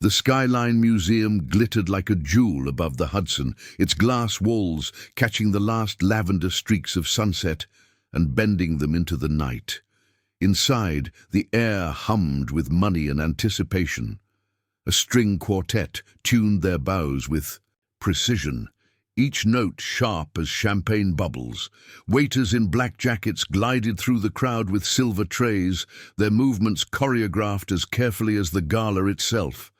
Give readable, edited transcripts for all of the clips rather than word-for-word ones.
The Skyline Museum glittered like a jewel above the Hudson, its glass walls catching the last lavender streaks of sunset and bending them into the night. Inside, the air hummed with money and anticipation. A string quartet tuned their bows with precision, each note sharp as champagne bubbles. Waiters in black jackets glided through the crowd with silver trays, their movements choreographed as carefully as the gala itself.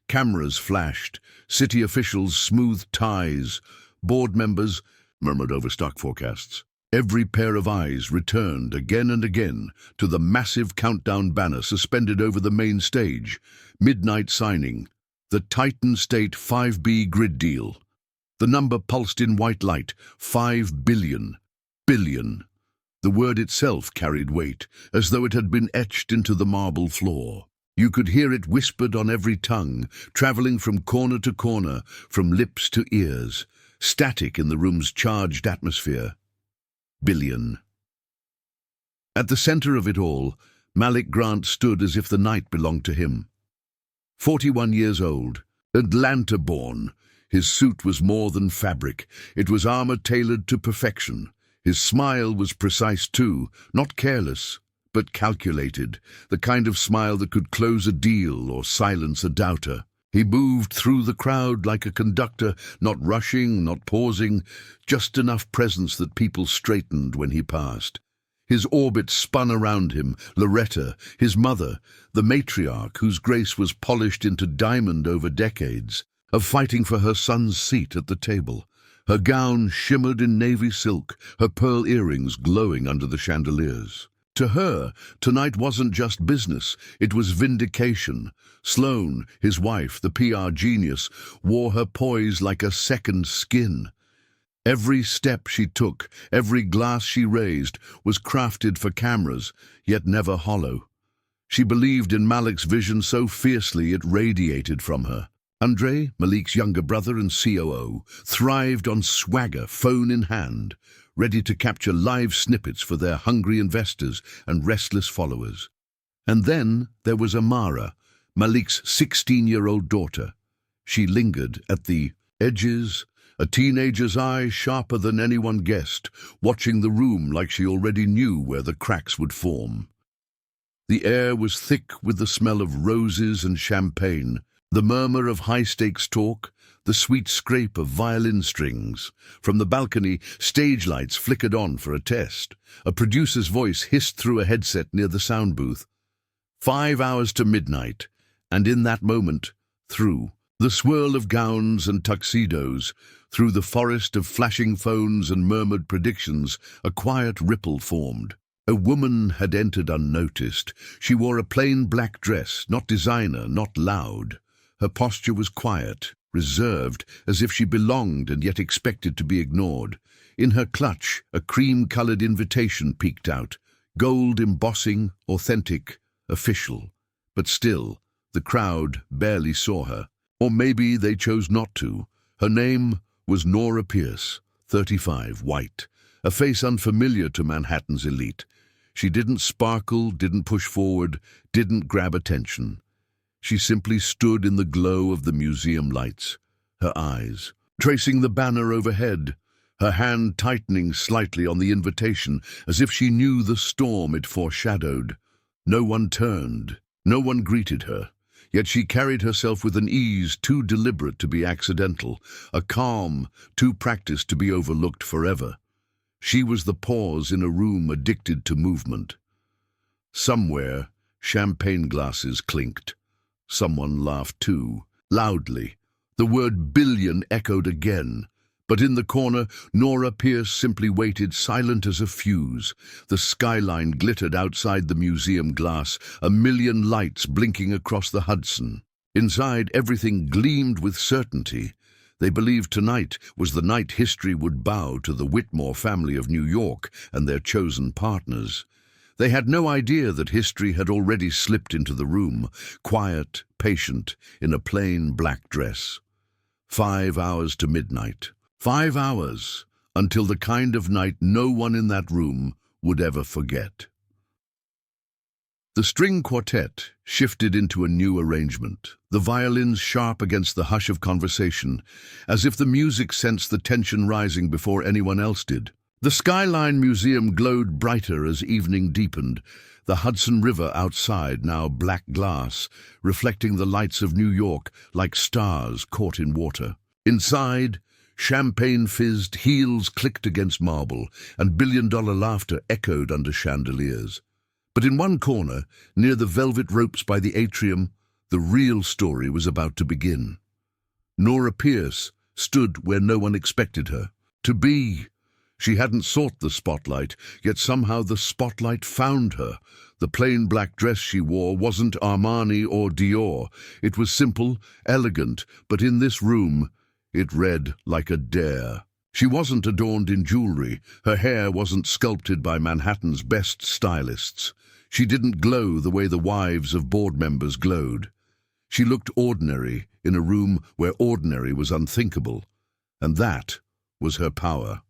Cameras flashed, city officials smoothed ties, board members murmured over stock forecasts. Every pair of eyes returned again and again to the massive countdown banner suspended over the main stage. Midnight signing, the TitanState 5B grid deal. The number pulsed in white light, 5 billion. Billion. The word itself carried weight, as though it had been etched into the marble floor. You could hear it whispered on every tongue, traveling from corner to corner, from lips to ears, static in the room's charged atmosphere. Billion. At the center of it all, Malik Grant stood as if the night belonged to him. 41 years old, Atlanta-born, his suit was more than fabric. It was armor tailored to perfection. His smile was precise too, not careless, but calculated, the kind of smile that could close a deal or silence a doubter. He moved through the crowd like a conductor, not rushing, not pausing, just enough presence that people straightened when he passed. His orbit spun around him, Loretta, his mother, the matriarch whose grace was polished into diamond over decades, of fighting for her son's seat at the table. Her gown shimmered in navy silk, her pearl earrings glowing under the chandeliers. To her, tonight wasn't just business, it was vindication. Sloane, his wife, the PR genius, wore her poise like a second skin. Every step she took, every glass she raised, was crafted for cameras, yet never hollow. She believed in Malik's vision so fiercely it radiated from her. Andre, Malik's younger brother and COO, thrived on swagger, phone in hand, ready to capture live snippets for their hungry investors and restless followers. And then there was Amara, Malik's 16-year-old daughter. She lingered at the edges, a teenager's eye sharper than anyone guessed, watching the room like she already knew where the cracks would form. The air was thick with the smell of roses and champagne, the murmur of high-stakes talk, the sweet scrape of violin strings. From the balcony, stage lights flickered on for a test. A producer's voice hissed through a headset near the sound booth. 5 hours to midnight, and in that moment, through the swirl of gowns and tuxedos, through the forest of flashing phones and murmured predictions, a quiet ripple formed. A woman had entered unnoticed. She wore a plain black dress, not designer, not loud. Her posture was quiet, reserved, as if she belonged and yet expected to be ignored. In her clutch, a cream-colored invitation peeked out, gold embossing, authentic, official. But still, the crowd barely saw her. Or maybe they chose not to. Her name was Nora Pierce, 35, white, a face unfamiliar to Manhattan's elite. She didn't sparkle, didn't push forward, didn't grab attention. She simply stood in the glow of the museum lights, her eyes tracing the banner overhead, her hand tightening slightly on the invitation, as if she knew the storm it foreshadowed. No one turned, no one greeted her, yet she carried herself with an ease too deliberate to be accidental, a calm too practiced to be overlooked forever. She was the pause in a room addicted to movement. Somewhere, champagne glasses clinked. Someone laughed too, loudly. The word billion echoed again. But in the corner, Nora Pierce simply waited, silent as a fuse. The skyline glittered outside the museum glass, a million lights blinking across the Hudson. Inside, everything gleamed with certainty. They believed tonight was the night history would bow to the Whitmore family of New York and their chosen partners. They had no idea that history had already slipped into the room, quiet, patient, in a plain black dress. 5 hours to midnight. 5 hours, until the kind of night no one in that room would ever forget. The string quartet shifted into a new arrangement, the violins sharp against the hush of conversation, as if the music sensed the tension rising before anyone else did. The Skyline Museum glowed brighter as evening deepened, the Hudson River outside now black glass, reflecting the lights of New York like stars caught in water. Inside, champagne fizzed, heels clicked against marble, and billion-dollar laughter echoed under chandeliers. But in one corner, near the velvet ropes by the atrium, the real story was about to begin. Nora Pierce stood where no one expected her to be. She hadn't sought the spotlight, yet somehow the spotlight found her. The plain black dress she wore wasn't Armani or Dior. It was simple, elegant, but in this room, it read like a dare. She wasn't adorned in jewelry. Her hair wasn't sculpted by Manhattan's best stylists. She didn't glow the way the wives of board members glowed. She looked ordinary in a room where ordinary was unthinkable, and that was her power.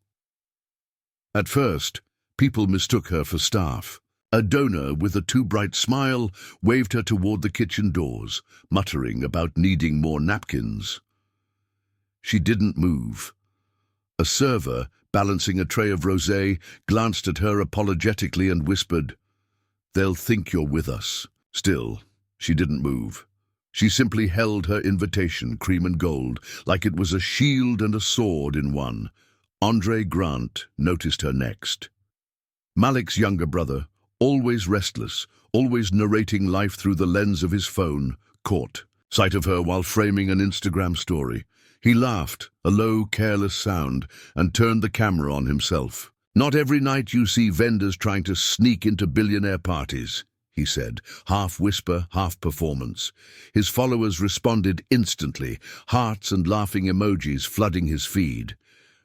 At first, people mistook her for staff. A donor with a too bright smile waved her toward the kitchen doors, muttering about needing more napkins. She didn't move. A server, balancing a tray of rosé, glanced at her apologetically and whispered, "They'll think you're with us." Still, she didn't move. She simply held her invitation, cream and gold, like it was a shield and a sword in one. Andre Grant noticed her next. Malik's younger brother, always restless, always narrating life through the lens of his phone, caught sight of her while framing an Instagram story. He laughed, a low, careless sound, and turned the camera on himself. "Not every night you see vendors trying to sneak into billionaire parties," he said, half whisper, half performance. His followers responded instantly, hearts and laughing emojis flooding his feed.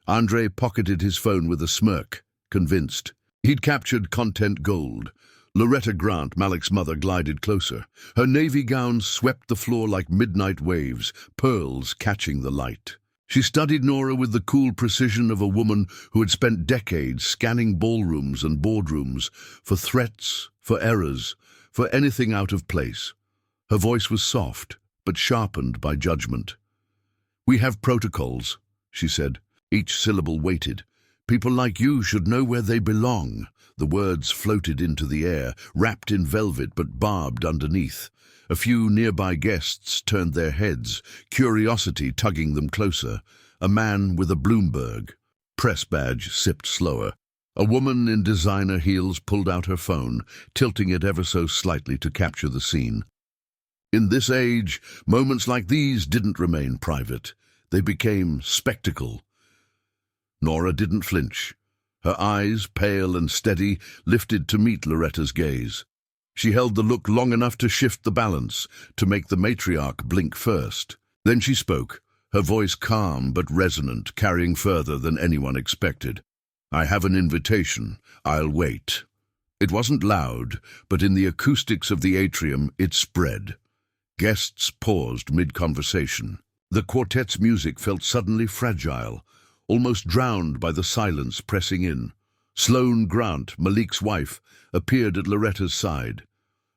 Andre pocketed his phone with a smirk, convinced. He'd captured content gold. Loretta Grant, Malik's mother, glided closer. Her navy gown swept the floor like midnight waves, pearls catching the light. She studied Nora with the cool precision of a woman who had spent decades scanning ballrooms and boardrooms for threats, for errors, for anything out of place. Her voice was soft, but sharpened by judgment. "We have protocols," she said, each syllable weighted. "People like you should know where they belong." The words floated into the air, wrapped in velvet but barbed underneath. A few nearby guests turned their heads, curiosity tugging them closer. A man with a Bloomberg press badge sipped slower. A woman in designer heels pulled out her phone, tilting it ever so slightly to capture the scene. In this age, moments like these didn't remain private. They became spectacle. Nora didn't flinch. Her eyes, pale and steady, lifted to meet Loretta's gaze. She held the look long enough to shift the balance, to make the matriarch blink first. Then she spoke, her voice calm but resonant, carrying further than anyone expected. "I have an invitation. I'll wait." It wasn't loud, but in the acoustics of the atrium it spread. Guests paused mid-conversation. The quartet's music felt suddenly fragile, almost drowned by the silence pressing in. Sloane Grant, Malik's wife, appeared at Loretta's side.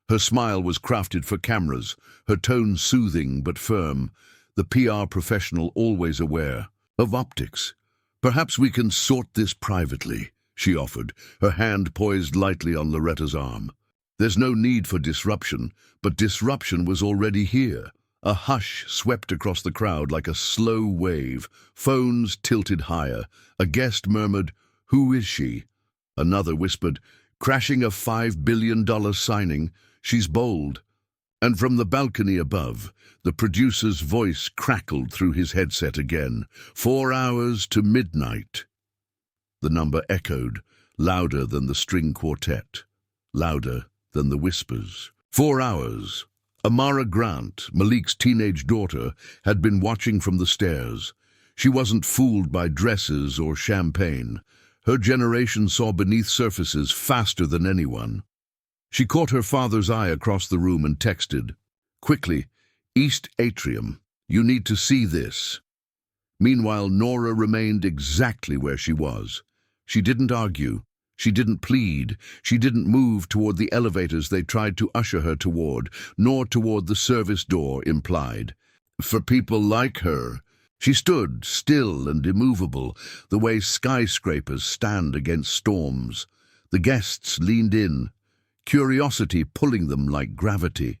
Her smile was crafted for cameras, her tone soothing but firm, the PR professional always aware of optics. "Perhaps we can sort this privately," she offered, her hand poised lightly on Loretta's arm. There's no need for disruption, but disruption was already here. A hush swept across the crowd like a slow wave. Phones tilted higher. A guest murmured, "Who is she?" Another whispered, "Crashing a $5 billion signing. She's bold." And from the balcony above, the producer's voice crackled through his headset again. 4 hours to midnight. The number echoed, louder than the string quartet, louder than the whispers. 4 hours. Amara Grant, Malik's teenage daughter, had been watching from the stairs. She wasn't fooled by dresses or champagne. Her generation saw beneath surfaces faster than anyone. She caught her father's eye across the room and texted, "Quickly, East Atrium, you need to see this." Meanwhile, Nora remained exactly where she was. She didn't argue. She didn't plead. She didn't move toward the elevators they tried to usher her toward, nor toward the service door implied. For people like her, she stood still and immovable, the way skyscrapers stand against storms. The guests leaned in, curiosity pulling them like gravity.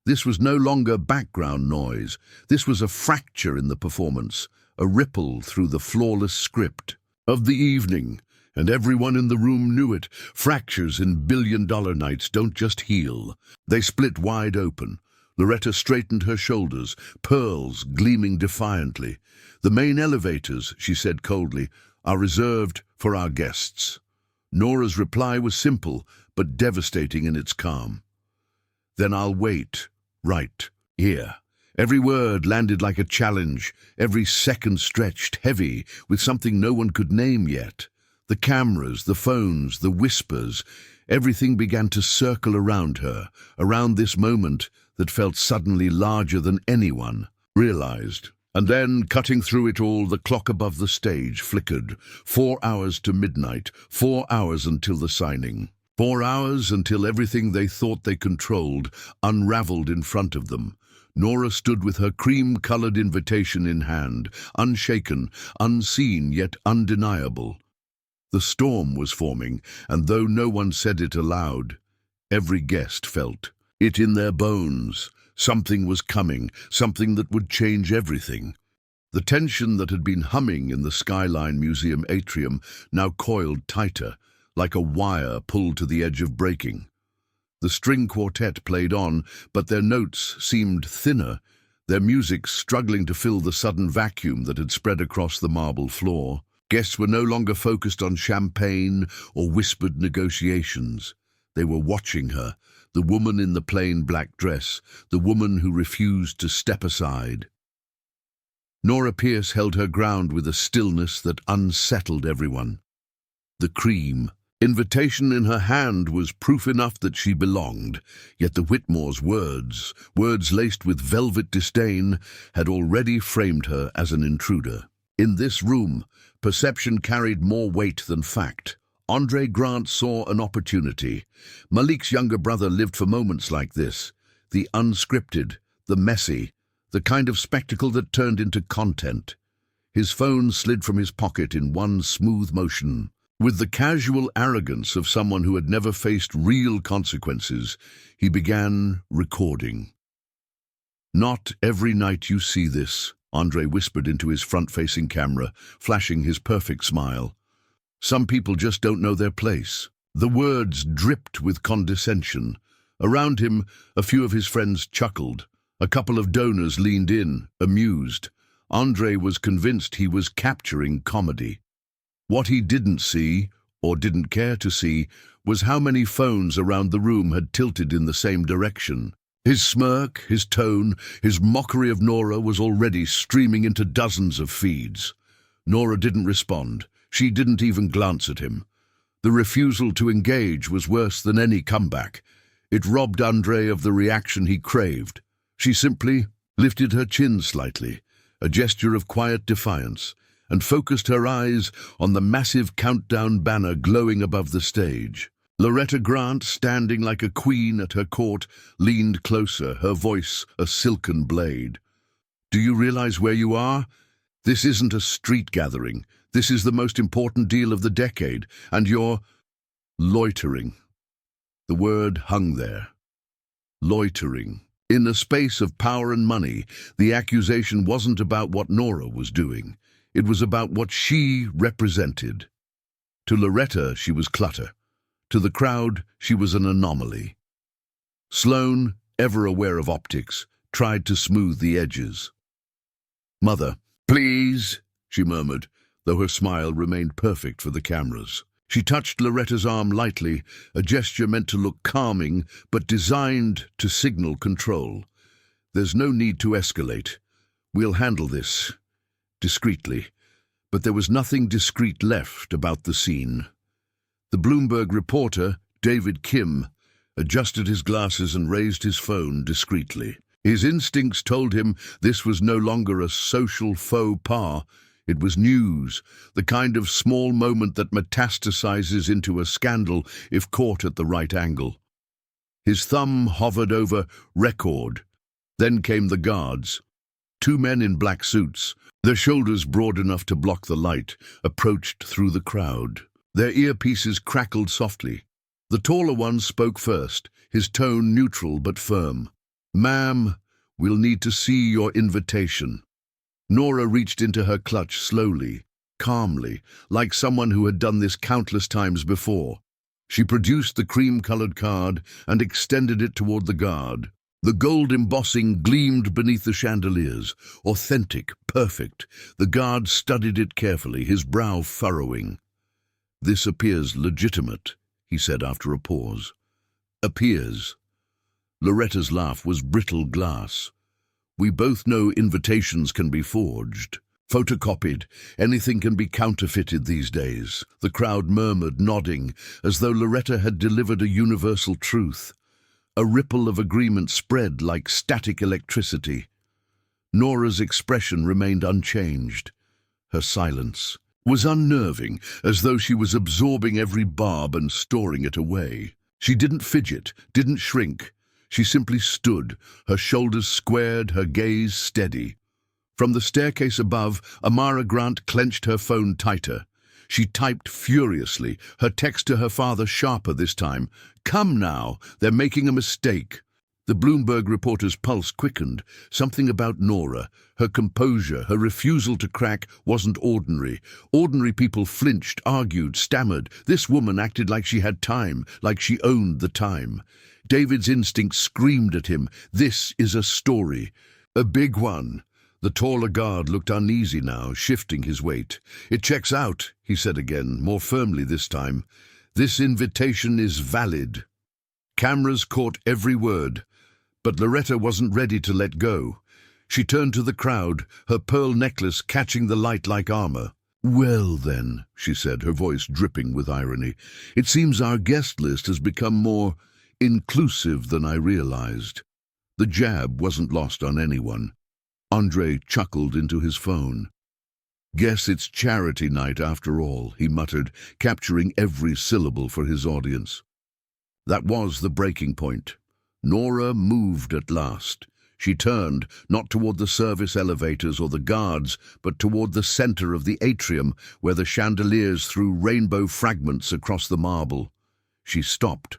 This was no longer background noise. This was a fracture in the performance, a ripple through the flawless script of the evening, and everyone in the room knew it. Fractures in billion-dollar nights don't just heal. They split wide open. Loretta straightened her shoulders, pearls gleaming defiantly. "The main elevators," she said coldly, "are reserved for our guests." Nora's reply was simple, but devastating in its calm. "Then I'll wait, right here." Every word landed like a challenge, every second stretched heavy with something no one could name yet. The cameras, the phones, the whispers, everything began to circle around her, around this moment that felt suddenly larger than anyone realized. And then, cutting through it all, the clock above the stage flickered. 4 hours to midnight, 4 hours until the signing. 4 hours until everything they thought they controlled unraveled in front of them. Nora stood with her cream-colored invitation in hand, unshaken, unseen yet undeniable. The storm was forming, and though no one said it aloud, every guest felt it in their bones. Something was coming, something that would change everything. The tension that had been humming in the Skyline Museum atrium now coiled tighter, like a wire pulled to the edge of breaking. The string quartet played on, but their notes seemed thinner, their music struggling to fill the sudden vacuum that had spread across the marble floor. Guests were no longer focused on champagne or whispered negotiations. They were watching her, the woman in the plain black dress, the woman who refused to step aside. Nora Pierce held her ground with a stillness that unsettled everyone. The cream invitation in her hand was proof enough that she belonged, yet the Whitmores' words laced with velvet disdain, had already framed her as an intruder. In this room, perception carried more weight than fact. Andre Grant saw an opportunity. Malik's younger brother lived for moments like this, the unscripted, the messy, the kind of spectacle that turned into content. His phone slid from his pocket in one smooth motion. With the casual arrogance of someone who had never faced real consequences, he began recording. "Not every night you see this," Andre whispered into his front-facing camera, flashing his perfect smile. "Some people just don't know their place." The words dripped with condescension. Around him, a few of his friends chuckled. A couple of donors leaned in, amused. Andre was convinced he was capturing comedy. What he didn't see, or didn't care to see, was how many phones around the room had tilted in the same direction. His smirk, his tone, his mockery of Nora was already streaming into dozens of feeds. Nora didn't respond. She didn't even glance at him. The refusal to engage was worse than any comeback. It robbed Andre of the reaction he craved. She simply lifted her chin slightly, a gesture of quiet defiance, and focused her eyes on the massive countdown banner glowing above the stage. Loretta Grant, standing like a queen at her court, leaned closer, her voice a silken blade. "Do you realize where you are? This isn't a street gathering. This is the most important deal of the decade, and you're loitering." The word hung there. Loitering. In a space of power and money, the accusation wasn't about what Nora was doing. It was about what she represented. To Loretta, she was clutter. To the crowd, she was an anomaly. Sloane, ever aware of optics, tried to smooth the edges. "Mother, please," she murmured, though her smile remained perfect for the cameras. She touched Loretta's arm lightly, a gesture meant to look calming, but designed to signal control. "There's no need to escalate. We'll handle this discreetly." But there was nothing discreet left about the scene. The Bloomberg reporter, David Kim, adjusted his glasses and raised his phone discreetly. His instincts told him this was no longer a social faux pas. It was news, the kind of small moment that metastasizes into a scandal if caught at the right angle. His thumb hovered over record. Then came the guards. Two men in black suits, their shoulders broad enough to block the light, approached through the crowd. Their earpieces crackled softly. The taller one spoke first, his tone neutral but firm. "Ma'am, we'll need to see your invitation." Nora reached into her clutch slowly, calmly, like someone who had done this countless times before. She produced the cream-colored card and extended it toward the guard. The gold embossing gleamed beneath the chandeliers. Authentic, perfect. The guard studied it carefully, his brow furrowing. "This appears legitimate," he said after a pause. "Appears." Loretta's laugh was brittle glass. "We both know invitations can be forged, photocopied. Anything can be counterfeited these days." The crowd murmured, nodding, as though Loretta had delivered a universal truth. A ripple of agreement spread like static electricity. Nora's expression remained unchanged. Her silence was unnerving, as though she was absorbing every barb and storing it away. She didn't fidget, didn't shrink. She simply stood, her shoulders squared, her gaze steady. From the staircase above, Amara Grant clenched her phone tighter. She typed furiously, her text to her father sharper this time. "Come now, they're making a mistake." The Bloomberg reporter's pulse quickened. Something about Nora, her composure, her refusal to crack, wasn't ordinary. Ordinary people flinched, argued, stammered. This woman acted like she had time, like she owned the time. David's instinct screamed at him, "This is a story. A big one." The taller guard looked uneasy now, shifting his weight. "It checks out," he said again, more firmly this time. "This invitation is valid." Cameras caught every word, but Loretta wasn't ready to let go. She turned to the crowd, her pearl necklace catching the light like armor. "Well then," she said, her voice dripping with irony, "it seems our guest list has become more inclusive than I realized." The jab wasn't lost on anyone. Andre chuckled into his phone. "Guess it's charity night after all," he muttered, capturing every syllable for his audience. That was the breaking point. Nora moved at last. She turned, not toward the service elevators or the guards, but toward the center of the atrium, where the chandeliers threw rainbow fragments across the marble. She stopped,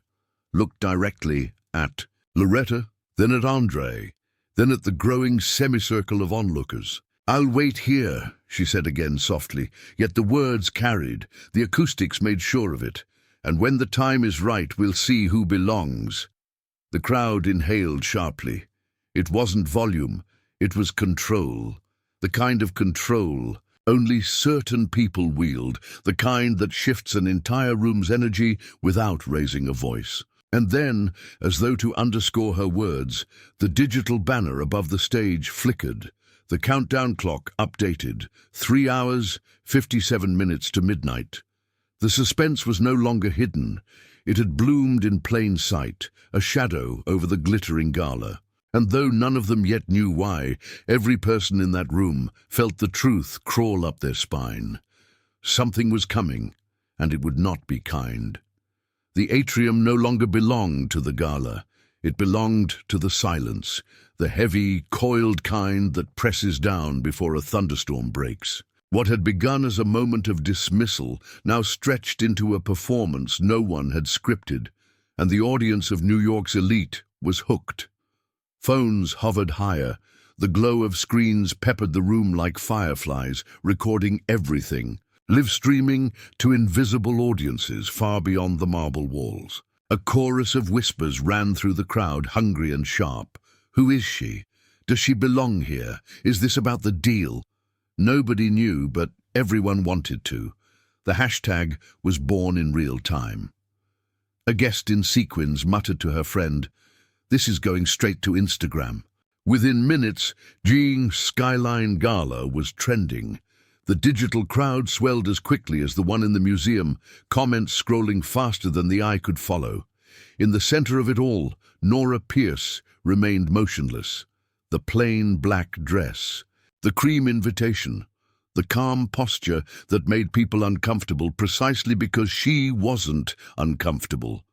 looked directly at Loretta, then at Andre, then at the growing semicircle of onlookers. "I'll wait here," she said again softly, yet the words carried. The acoustics made sure of it. "And when the time is right, we'll see who belongs." The crowd inhaled sharply. It wasn't volume, it was control. The kind of control only certain people wield, the kind that shifts an entire room's energy without raising a voice. And then, as though to underscore her words, the digital banner above the stage flickered. The countdown clock updated. 3 hours, 57 minutes to midnight. The suspense was no longer hidden. It had bloomed in plain sight, a shadow over the glittering gala. And though none of them yet knew why, every person in that room felt the truth crawl up their spine. Something was coming, and it would not be kind. The atrium no longer belonged to the gala. It belonged to the silence, the heavy, coiled kind that presses down before a thunderstorm breaks. What had begun as a moment of dismissal now stretched into a performance no one had scripted, and the audience of New York's elite was hooked. Phones hovered higher. The glow of screens peppered the room like fireflies, recording everything, live streaming to invisible audiences far beyond the marble walls. A chorus of whispers ran through the crowd, hungry and sharp. Who is she? Does she belong here? Is this about the deal? Nobody knew, but everyone wanted to. The hashtag was born in real time. A guest in sequins muttered to her friend, "This is going straight to Instagram." Within minutes, Jing Skyline Gala was trending. The digital crowd swelled as quickly as the one in the museum, comments scrolling faster than the eye could follow. In the center of it all, Nora Pierce remained motionless. The plain black dress, the cream invitation, the calm posture that made people uncomfortable precisely because she wasn't uncomfortable.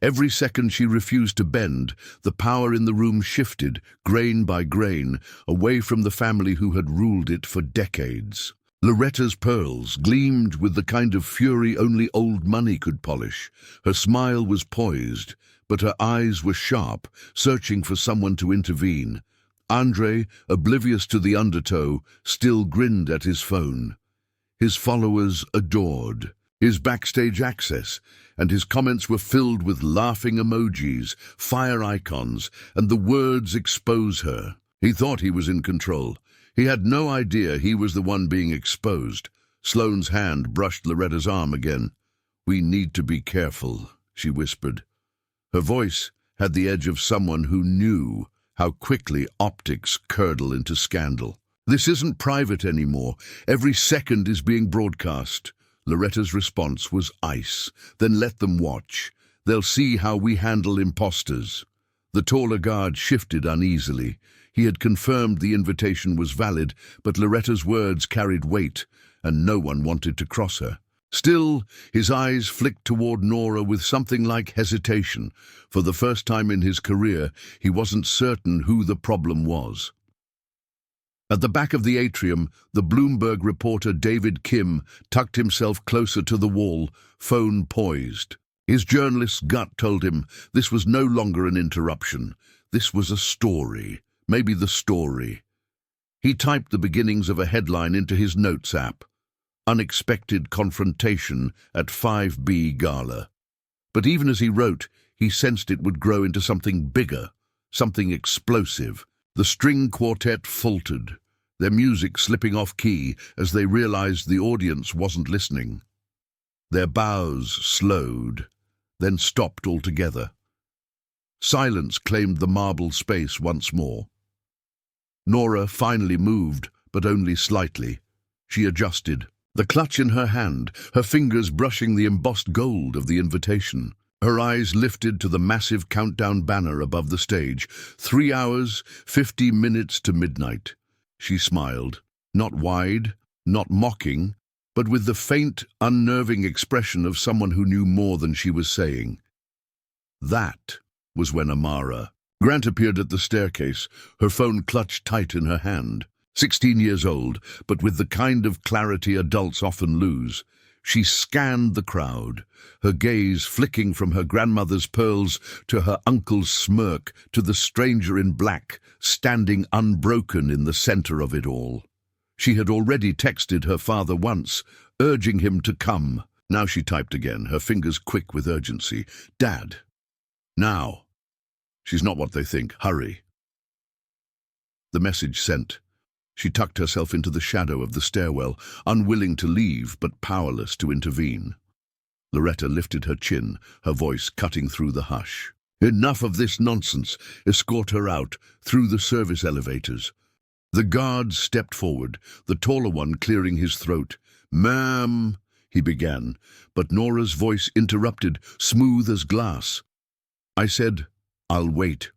Every second she refused to bend, the power in the room shifted, grain by grain, away from the family who had ruled it for decades. Loretta's pearls gleamed with the kind of fury only old money could polish. Her smile was poised, but her eyes were sharp, searching for someone to intervene. Andre, oblivious to the undertow, still grinned at his phone. His followers adored his backstage access, and his comments were filled with laughing emojis, fire icons, and the words "expose her." He thought he was in control. He had no idea he was the one being exposed. Sloane's hand brushed Loretta's arm again. "We need to be careful," she whispered. Her voice had the edge of someone who knew how quickly optics curdle into scandal. "This isn't private anymore. Every second is being broadcast." Loretta's response was ice. "Then let them watch. They'll see how we handle imposters." The taller guard shifted uneasily. He had confirmed the invitation was valid, but Loretta's words carried weight, and no one wanted to cross her. Still, his eyes flicked toward Nora with something like hesitation. For the first time in his career, he wasn't certain who the problem was. At the back of the atrium, the Bloomberg reporter David Kim tucked himself closer to the wall, phone poised. His journalist's gut told him this was no longer an interruption. This was a story, maybe the story. He typed the beginnings of a headline into his notes app. "Unexpected confrontation at 5B Gala." But even as he wrote, he sensed it would grow into something bigger, something explosive. The string quartet faltered, their music slipping off key as they realized the audience wasn't listening. Their bows slowed, then stopped altogether. Silence claimed the marble space once more. Nora finally moved, but only slightly. She adjusted, the clutch in her hand, her fingers brushing the embossed gold of the invitation. Her eyes lifted to the massive countdown banner above the stage. 3 hours, 50 minutes to midnight. She smiled, not wide, not mocking, but with the faint, unnerving expression of someone who knew more than she was saying. That was when Amara Grant appeared at the staircase, her phone clutched tight in her hand. 16 years old, but with the kind of clarity adults often lose. She scanned the crowd, her gaze flicking from her grandmother's pearls to her uncle's smirk to the stranger in black, standing unbroken in the center of it all. She had already texted her father once, urging him to come. Now she typed again, her fingers quick with urgency. "Dad, now. She's not what they think. Hurry." The message sent. She tucked herself into the shadow of the stairwell, unwilling to leave but powerless to intervene. Loretta lifted her chin, her voice cutting through the hush. "Enough of this nonsense. Escort her out, through the service elevators." The guard stepped forward, the taller one clearing his throat. "Ma'am," he began, but Nora's voice interrupted, smooth as glass. "I said, I'll wait."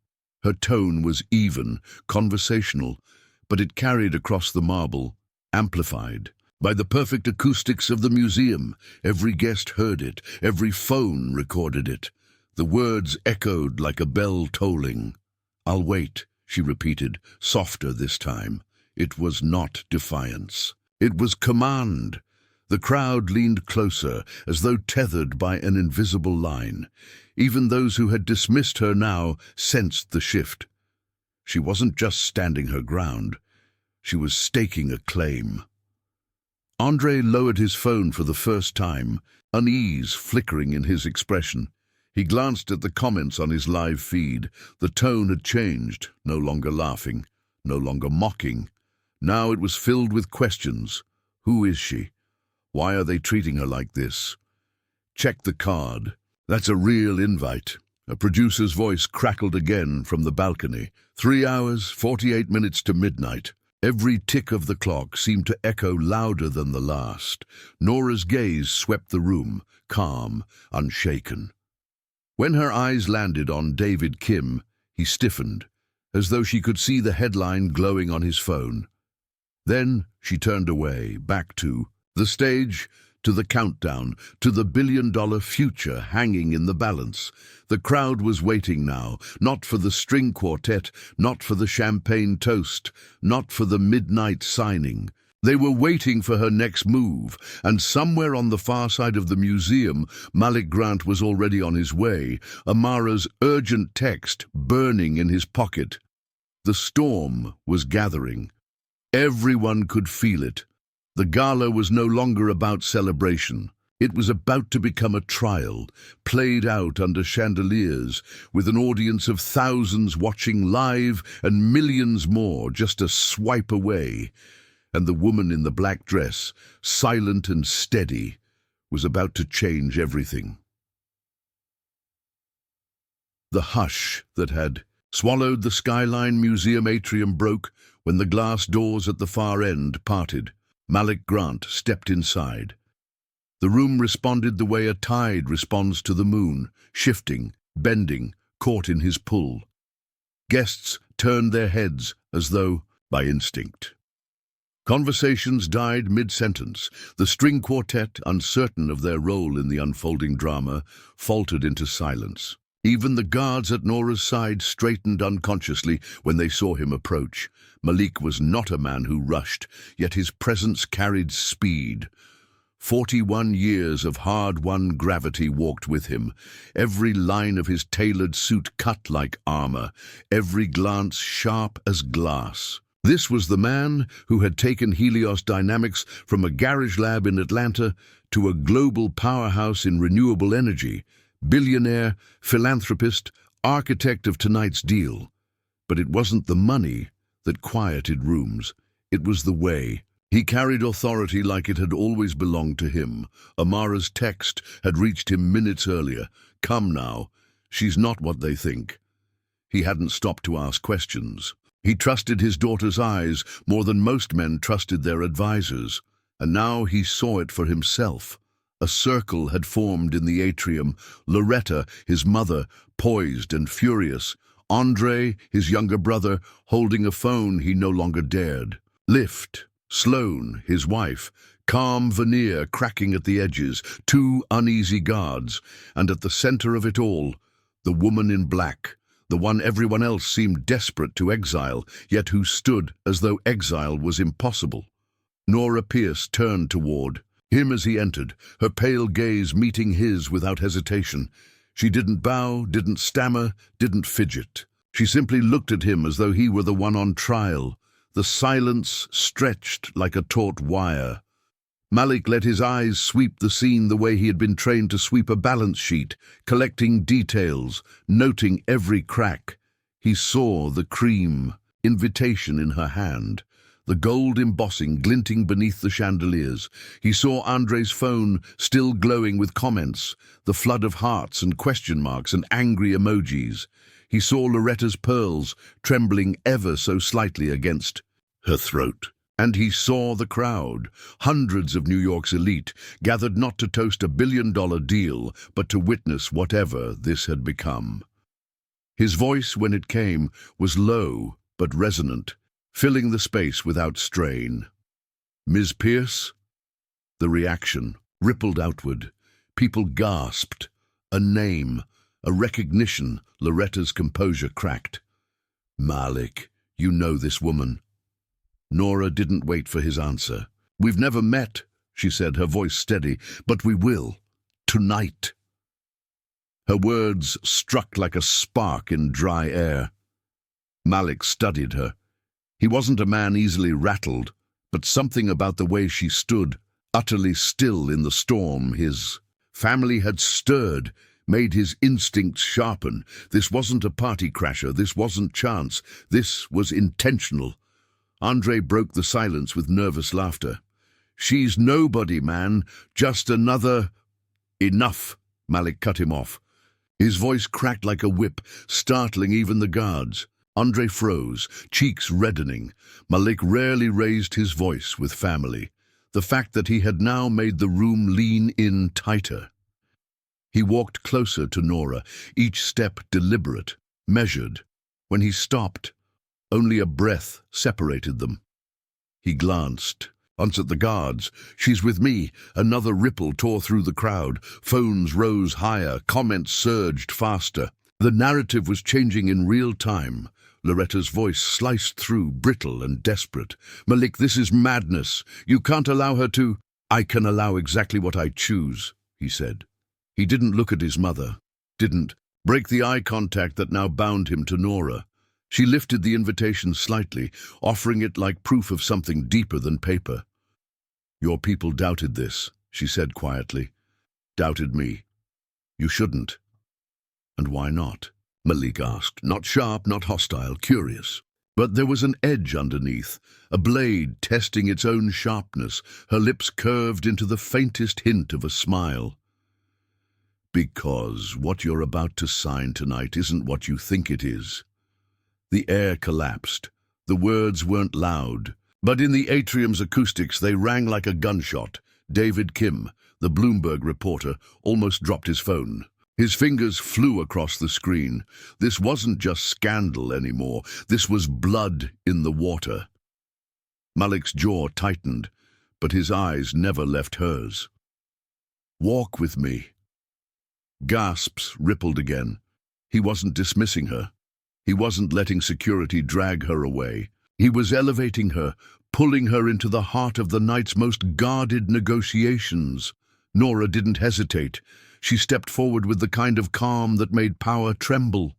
Her tone was even, conversational, but it carried across the marble, amplified by the perfect acoustics of the museum. Every guest heard it, every phone recorded it. The words echoed like a bell tolling. "I'll wait," she repeated, softer this time. It was not defiance. It was command. The crowd leaned closer, as though tethered by an invisible line. Even those who had dismissed her now sensed the shift. She wasn't just standing her ground. She was staking a claim. Andre lowered his phone for the first time, unease flickering in his expression. He glanced at the comments on his live feed. The tone had changed, no longer laughing, no longer mocking. Now it was filled with questions. Who is she? Why are they treating her like this? Check the card. That's a real invite. A producer's voice crackled again from the balcony. 3 hours, 48 minutes to midnight. Every tick of the clock seemed to echo louder than the last. Nora's gaze swept the room, calm, unshaken. When her eyes landed on David Kim, he stiffened, as though she could see the headline glowing on his phone. Then she turned away, back to the stage, to the countdown, to the billion-dollar future hanging in the balance. The crowd was waiting now, not for the string quartet, not for the champagne toast, not for the midnight signing. They were waiting for her next move, and somewhere on the far side of the museum, Malik Grant was already on his way, Amara's urgent text burning in his pocket. The storm was gathering. Everyone could feel it. The gala was no longer about celebration. It was about to become a trial, played out under chandeliers, with an audience of thousands watching live and millions more just a swipe away. And the woman in the black dress, silent and steady, was about to change everything. The hush that had swallowed the Skyline Museum atrium broke when the glass doors at the far end parted. Malik Grant stepped inside. The room responded the way a tide responds to the moon, shifting, bending, caught in his pull. Guests turned their heads as though by instinct. Conversations died mid-sentence. The string quartet, uncertain of their role in the unfolding drama, faltered into silence. Even the guards at Nora's side straightened unconsciously when they saw him approach. Malik was not a man who rushed, yet his presence carried speed. 41 years of hard-won gravity walked with him, every line of his tailored suit cut like armor, every glance sharp as glass. This was the man who had taken Helios Dynamics from a garage lab in Atlanta to a global powerhouse in renewable energy, billionaire, philanthropist, architect of tonight's deal. But it wasn't the money that quieted rooms. It was the way. He carried authority like it had always belonged to him. Amara's text had reached him minutes earlier. Come now. She's not what they think. He hadn't stopped to ask questions. He trusted his daughter's eyes more than most men trusted their advisors. And now he saw it for himself. A circle had formed in the atrium. Loretta, his mother, poised and furious. Andre, his younger brother, holding a phone he no longer dared lift. Sloane, his wife, calm veneer cracking at the edges, two uneasy guards, and at the center of it all, the woman in black, the one everyone else seemed desperate to exile, yet who stood as though exile was impossible. Nora Pierce turned toward him as he entered, her pale gaze meeting his without hesitation. She didn't bow, didn't stammer, didn't fidget. She simply looked at him as though he were the one on trial. The silence stretched like a taut wire. Malik let his eyes sweep the scene the way he had been trained to sweep a balance sheet, collecting details, noting every crack. He saw the cream invitation in her hand, the gold embossing glinting beneath the chandeliers. He saw Andre's phone still glowing with comments, the flood of hearts and question marks and angry emojis. He saw Loretta's pearls trembling ever so slightly against her throat. And he saw the crowd, hundreds of New York's elite, gathered not to toast a billion-dollar deal, but to witness whatever this had become. His voice, when it came, was low but resonant, filling the space without strain. "Ms. Pierce?" The reaction rippled outward. People gasped. A name, a recognition. Loretta's composure cracked. "Malik, you know this woman." Nora didn't wait for his answer. "We've never met," she said, her voice steady, "but we will. Tonight." Her words struck like a spark in dry air. Malik studied her. He wasn't a man easily rattled, but something about the way she stood, utterly still in the storm his family had stirred, made his instincts sharpen. This wasn't a party crasher, this wasn't chance, this was intentional. Andre broke the silence with nervous laughter. "She's nobody, man, just another—" "Enough," Malik cut him off. His voice cracked like a whip, startling even the guards. Andre froze, cheeks reddening. Malik rarely raised his voice with family. The fact that he had now made the room lean in tighter. He walked closer to Nora, each step deliberate, measured. When he stopped, only a breath separated them. He glanced. Once at the guards. "She's with me." Another ripple tore through the crowd. Phones rose higher. Comments surged faster. The narrative was changing in real time. Loretta's voice sliced through, brittle and desperate. "Malik, this is madness. You can't allow her to—" "I can allow exactly what I choose," he said. He didn't look at his mother. Didn't break the eye contact that now bound him to Nora. She lifted the invitation slightly, offering it like proof of something deeper than paper. "Your people doubted this," she said quietly. "Doubted me. You shouldn't." "And why not?" Malik asked, not sharp, not hostile, curious. But there was an edge underneath, a blade testing its own sharpness, her lips curved into the faintest hint of a smile. "Because what you're about to sign tonight isn't what you think it is." The air collapsed. The words weren't loud, but in the atrium's acoustics they rang like a gunshot. David Kim, the Bloomberg reporter, almost dropped his phone. His fingers flew across the screen. This wasn't just scandal anymore. This was blood in the water. Malik's jaw tightened, but his eyes never left hers. "Walk with me." Gasps rippled again. He wasn't dismissing her. He wasn't letting security drag her away. He was elevating her, pulling her into the heart of the night's most guarded negotiations. Nora didn't hesitate. She stepped forward with the kind of calm that made power tremble.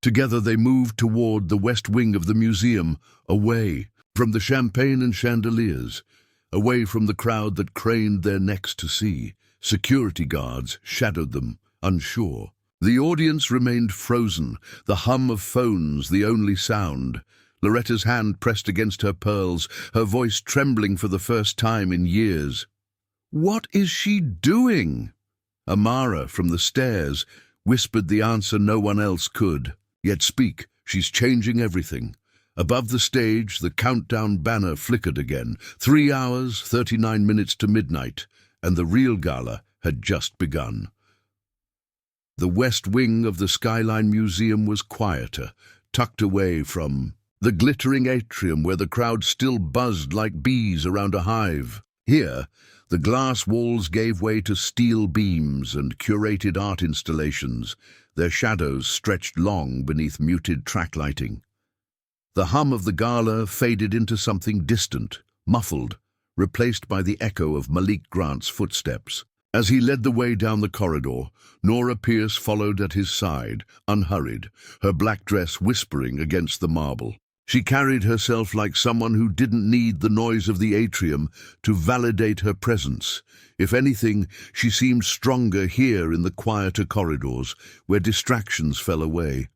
Together they moved toward the west wing of the museum, away from the champagne and chandeliers, away from the crowd that craned their necks to see. Security guards shadowed them, unsure. The audience remained frozen, the hum of phones the only sound. Loretta's hand pressed against her pearls, her voice trembling for the first time in years. "What is she doing?" Amara, from the stairs, whispered the answer no one else could. "Yet speak, she's changing everything." Above the stage, the countdown banner flickered again. 3 hours, 39 minutes to midnight, and the real gala had just begun. The west wing of the Skyline Museum was quieter, tucked away from the glittering atrium where the crowd still buzzed like bees around a hive. Here, the glass walls gave way to steel beams and curated art installations, their shadows stretched long beneath muted track lighting. The hum of the gala faded into something distant, muffled, replaced by the echo of Malik Grant's footsteps. As he led the way down the corridor, Nora Pierce followed at his side, unhurried, her black dress whispering against the marble. She carried herself like someone who didn't need the noise of the atrium to validate her presence. If anything, she seemed stronger here in the quieter corridors, where distractions fell away.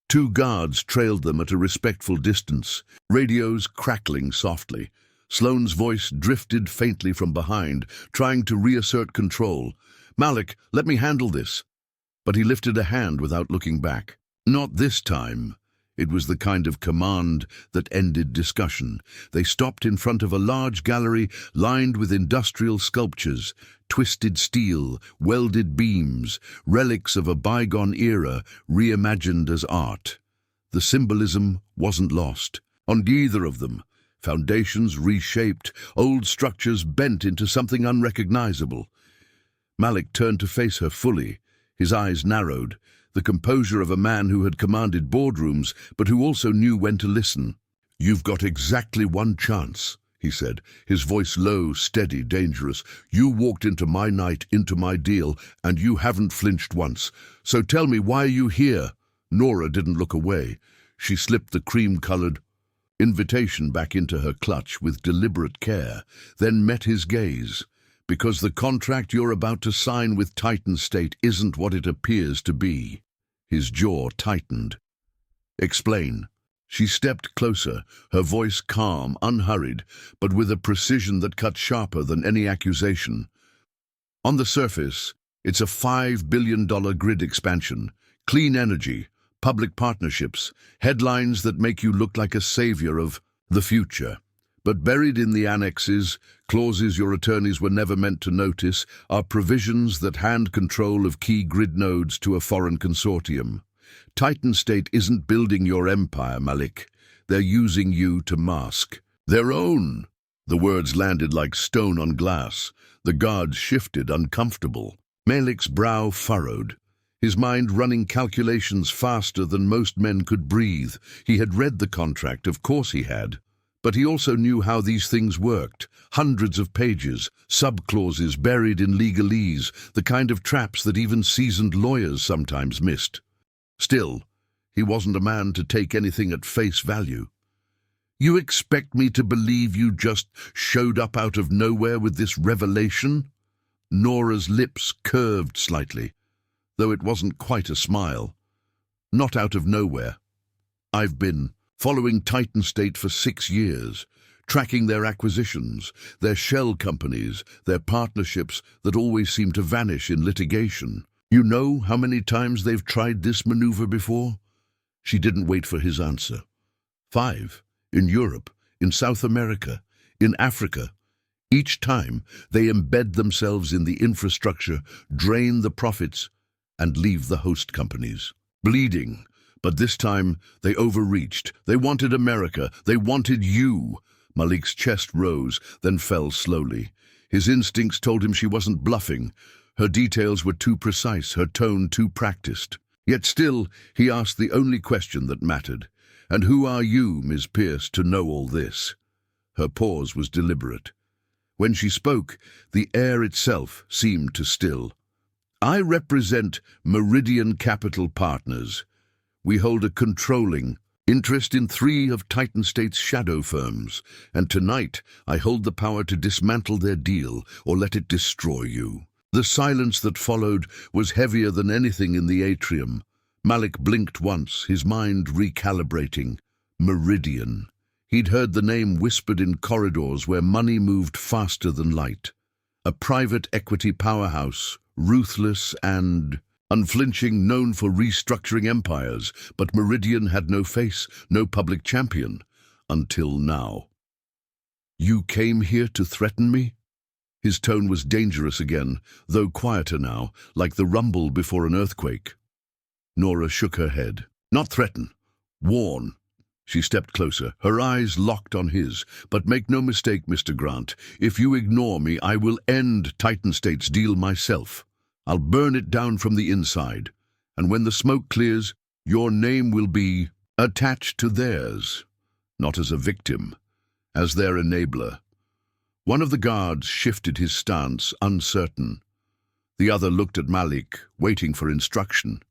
2 guards trailed them at a respectful distance, radios crackling softly. Sloane's voice drifted faintly from behind, trying to reassert control. "Malik, let me handle this." But he lifted a hand without looking back. Not this time. It was the kind of command that ended discussion. They stopped in front of a large gallery lined with industrial sculptures, twisted steel, welded beams, relics of a bygone era reimagined as art. The symbolism wasn't lost on either of them. Foundations reshaped, old structures bent into something unrecognizable. Malik turned to face her fully, his eyes narrowed, the composure of a man who had commanded boardrooms, but who also knew when to listen. "You've got exactly one chance," he said, his voice low, steady, dangerous. "You walked into my night, into my deal, and you haven't flinched once. So tell me, why are you here?" Nora didn't look away. She slipped the cream-colored invitation back into her clutch with deliberate care, then met his gaze. "Because the contract you're about to sign with TitanState isn't what it appears to be." His jaw tightened. "Explain." She stepped closer, her voice calm, unhurried, but with a precision that cut sharper than any accusation. "On the surface, it's a $5 billion grid expansion, clean energy, public partnerships, headlines that make you look like a savior of the future. But buried in the annexes, clauses your attorneys were never meant to notice, are provisions that hand control of key grid nodes to a foreign consortium. TitanState isn't building your empire, Malik. They're using you to mask Their own. The words landed like stone on glass. The guards shifted, uncomfortable. Malik's brow furrowed, his mind running calculations faster than most men could breathe. He had read the contract, of course he had. But he also knew how these things worked. Hundreds of pages, sub-clauses buried in legalese, the kind of traps that even seasoned lawyers sometimes missed. Still, he wasn't a man to take anything at face value. "You expect me to believe you just showed up out of nowhere with this revelation?" Nora's lips curved slightly, though it wasn't quite a smile. "Not out of nowhere. I've been following TitanState for 6 years, tracking their acquisitions, their shell companies, their partnerships that always seem to vanish in litigation. You know how many times they've tried this maneuver before?" She didn't wait for his answer. 5. In Europe, in South America, in Africa. Each time, they embed themselves in the infrastructure, drain the profits, and leave the host companies bleeding. But this time, they overreached. They wanted America. They wanted you. Malik's chest rose, then fell slowly. His instincts told him she wasn't bluffing. Her details were too precise, her tone too practiced. Yet still, he asked the only question that mattered. "And who are you, Ms. Pierce, to know all this?" Her pause was deliberate. When she spoke, the air itself seemed to still. "I represent Meridian Capital Partners. We hold a controlling interest in 3 of TitanState's shadow firms, and tonight I hold the power to dismantle their deal or let it destroy you." The silence that followed was heavier than anything in the atrium. Malik blinked once, his mind recalibrating. Meridian. He'd heard the name whispered in corridors where money moved faster than light. A private equity powerhouse, ruthless and unflinching, known for restructuring empires, but Meridian had no face, no public champion, until now. "You came here to threaten me?" His tone was dangerous again, though quieter now, like the rumble before an earthquake. Nora shook her head. "Not threaten. Warn." She stepped closer, her eyes locked on his. "But make no mistake, Mr. Grant, if you ignore me, I will end TitanState's deal myself. I'll burn it down from the inside, and when the smoke clears, your name will be attached to theirs, not as a victim, as their enabler." One of the guards shifted his stance, uncertain. The other looked at Malik, waiting for instruction.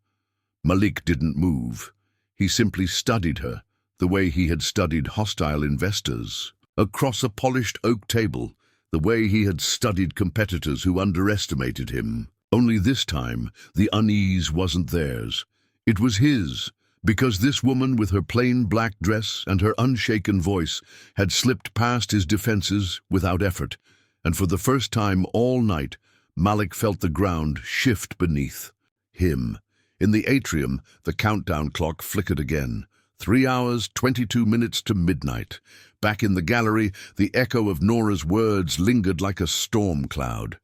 Malik didn't move. He simply studied her, the way he had studied hostile investors. Across a polished oak table, the way he had studied competitors who underestimated him. Only this time, the unease wasn't theirs. It was his, because this woman with her plain black dress and her unshaken voice had slipped past his defenses without effort, and for the first time all night, Malik felt the ground shift beneath him. In the atrium, the countdown clock flickered again. 3 hours, 22 minutes to midnight. Back in the gallery, the echo of Nora's words lingered like a storm cloud.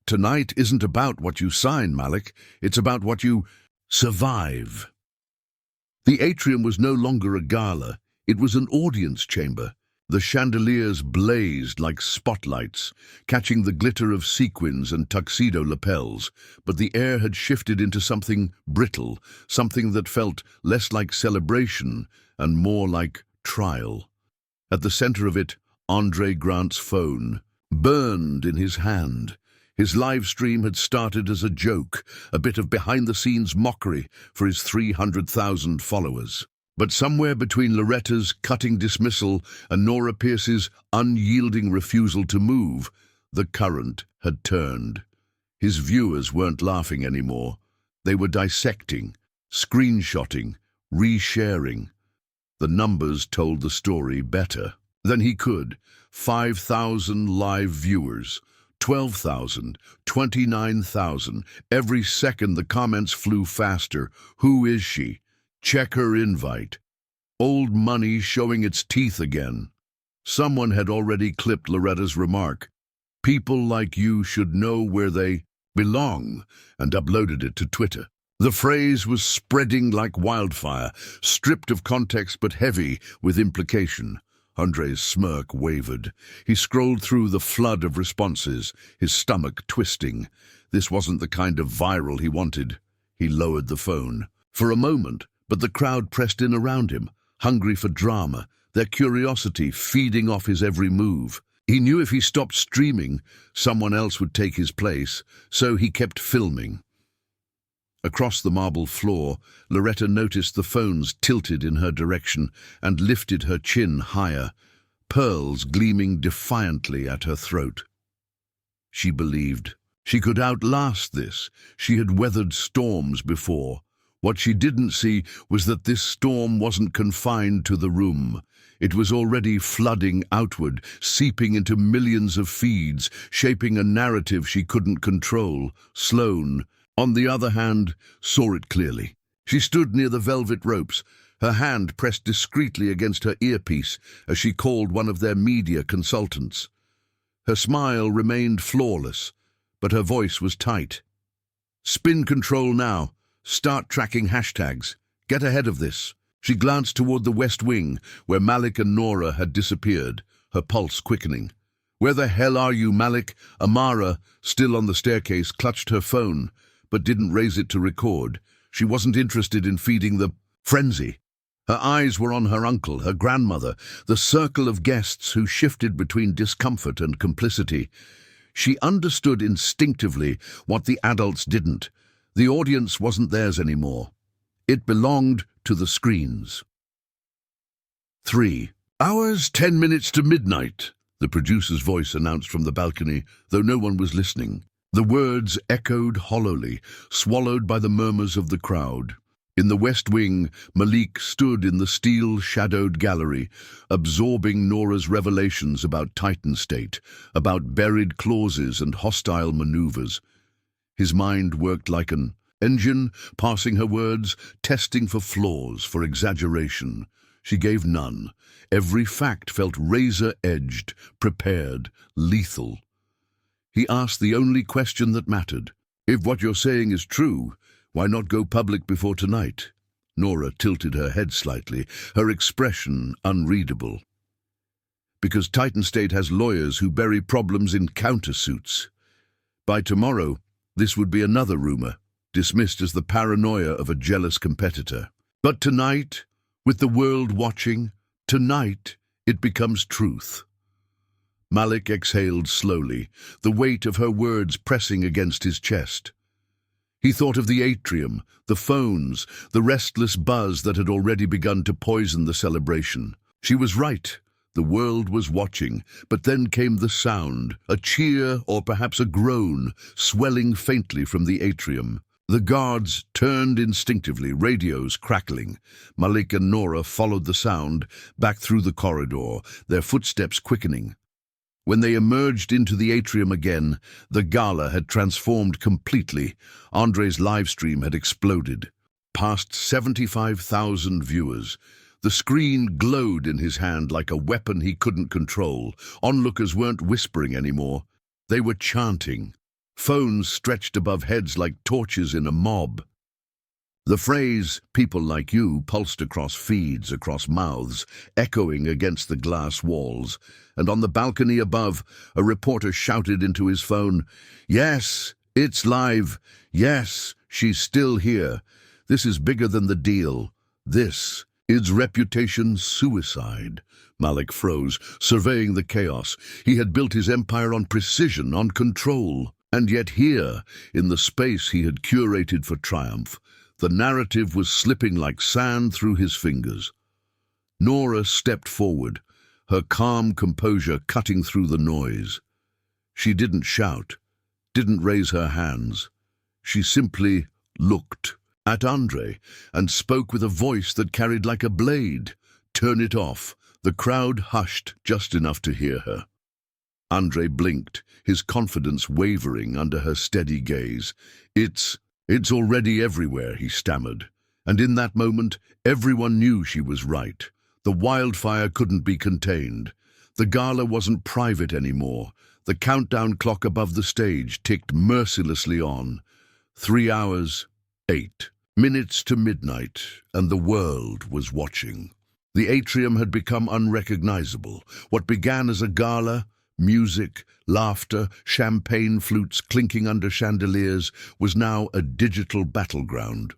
"Tonight isn't about what you sign, Malik. It's about what you survive." The atrium was no longer a gala. It was an audience chamber. The chandeliers blazed like spotlights, catching the glitter of sequins and tuxedo lapels, but the air had shifted into something brittle, something that felt less like celebration and more like trial. At the center of it, Andre Grant's phone burned in his hand. His live stream had started as a joke, a bit of behind-the-scenes mockery for his 300,000 followers. But somewhere between Loretta's cutting dismissal and Nora Pierce's unyielding refusal to move, the current had turned. His viewers weren't laughing anymore. They were dissecting, screenshotting, resharing. The numbers told the story better than he could. 5,000 live viewers. 12,000, 29,000. Every second the comments flew faster. "Who is she? Check her invite." Old money showing its teeth again. Someone had already clipped Loretta's remark. "People like you should know where they belong," and uploaded it to Twitter. The phrase was spreading like wildfire, stripped of context but heavy with implication. Andre's smirk wavered. He scrolled through the flood of responses, his stomach twisting. This wasn't the kind of viral he wanted. He lowered the phone. For a moment, but the crowd pressed in around him, hungry for drama, their curiosity feeding off his every move. He knew if he stopped streaming, someone else would take his place, so he kept filming. Across the marble floor, Loretta noticed the phones tilted in her direction and lifted her chin higher, pearls gleaming defiantly at her throat. She believed she could outlast this. She had weathered storms before. What she didn't see was that this storm wasn't confined to the room. It was already flooding outward, seeping into millions of feeds, shaping a narrative she couldn't control. Sloane, on the other hand, saw it clearly. She stood near the velvet ropes, her hand pressed discreetly against her earpiece as she called one of their media consultants. Her smile remained flawless, but her voice was tight. "Spin control now. Start tracking hashtags. Get ahead of this." She glanced toward the West Wing, where Malik and Nora had disappeared, her pulse quickening. "Where the hell are you, Malik?" Amara, still on the staircase, clutched her phone, but didn't raise it to record. She wasn't interested in feeding the frenzy. Her eyes were on her uncle, her grandmother, the circle of guests who shifted between discomfort and complicity. She understood instinctively what the adults didn't. The audience wasn't theirs anymore. It belonged to the screens. 3 hours, 10 minutes to midnight, the producer's voice announced from the balcony, though no one was listening. The words echoed hollowly, swallowed by the murmurs of the crowd. In the West Wing, Malik stood in the steel-shadowed gallery, absorbing Nora's revelations about TitanState, about buried clauses and hostile maneuvers. His mind worked like an engine, passing her words, testing for flaws, for exaggeration. She gave none. Every fact felt razor-edged, prepared, lethal. He asked the only question that mattered. "If what you're saying is true, why not go public before tonight?" Nora tilted her head slightly, her expression unreadable. "Because TitanState has lawyers who bury problems in countersuits. By tomorrow, this would be another rumor, dismissed as the paranoia of a jealous competitor. But tonight, with the world watching, tonight it becomes truth." Malik exhaled slowly, the weight of her words pressing against his chest. He thought of the atrium, the phones, the restless buzz that had already begun to poison the celebration. She was right. The world was watching, but then came the sound, a cheer or perhaps a groan, swelling faintly from the atrium. The guards turned instinctively, radios crackling. Malik and Nora followed the sound, back through the corridor, their footsteps quickening. When they emerged into the atrium again, the gala had transformed completely. Andre's live stream had exploded. Past 75,000 viewers. The screen glowed in his hand like a weapon he couldn't control. Onlookers weren't whispering anymore. They were chanting. Phones stretched above heads like torches in a mob. The phrase, "people like you," pulsed across feeds, across mouths, echoing against the glass walls. And on the balcony above, a reporter shouted into his phone, "Yes, it's live. Yes, she's still here. This is bigger than the deal. This is reputation suicide." Malik froze, surveying the chaos. He had built his empire on precision, on control. And yet here, in the space he had curated for triumph, the narrative was slipping like sand through his fingers. Nora stepped forward, her calm composure cutting through the noise. She didn't shout, didn't raise her hands. She simply looked at Andre and spoke with a voice that carried like a blade. "Turn it off." The crowd hushed just enough to hear her. Andre blinked, his confidence wavering under her steady gaze. It's already everywhere," he stammered. And in that moment, everyone knew she was right. The wildfire couldn't be contained. The gala wasn't private anymore. The countdown clock above the stage ticked mercilessly on. 3 hours, 8 minutes to midnight, and the world was watching. The atrium had become unrecognizable. What began as a gala, music, laughter, champagne flutes clinking under chandeliers, was now a digital battleground.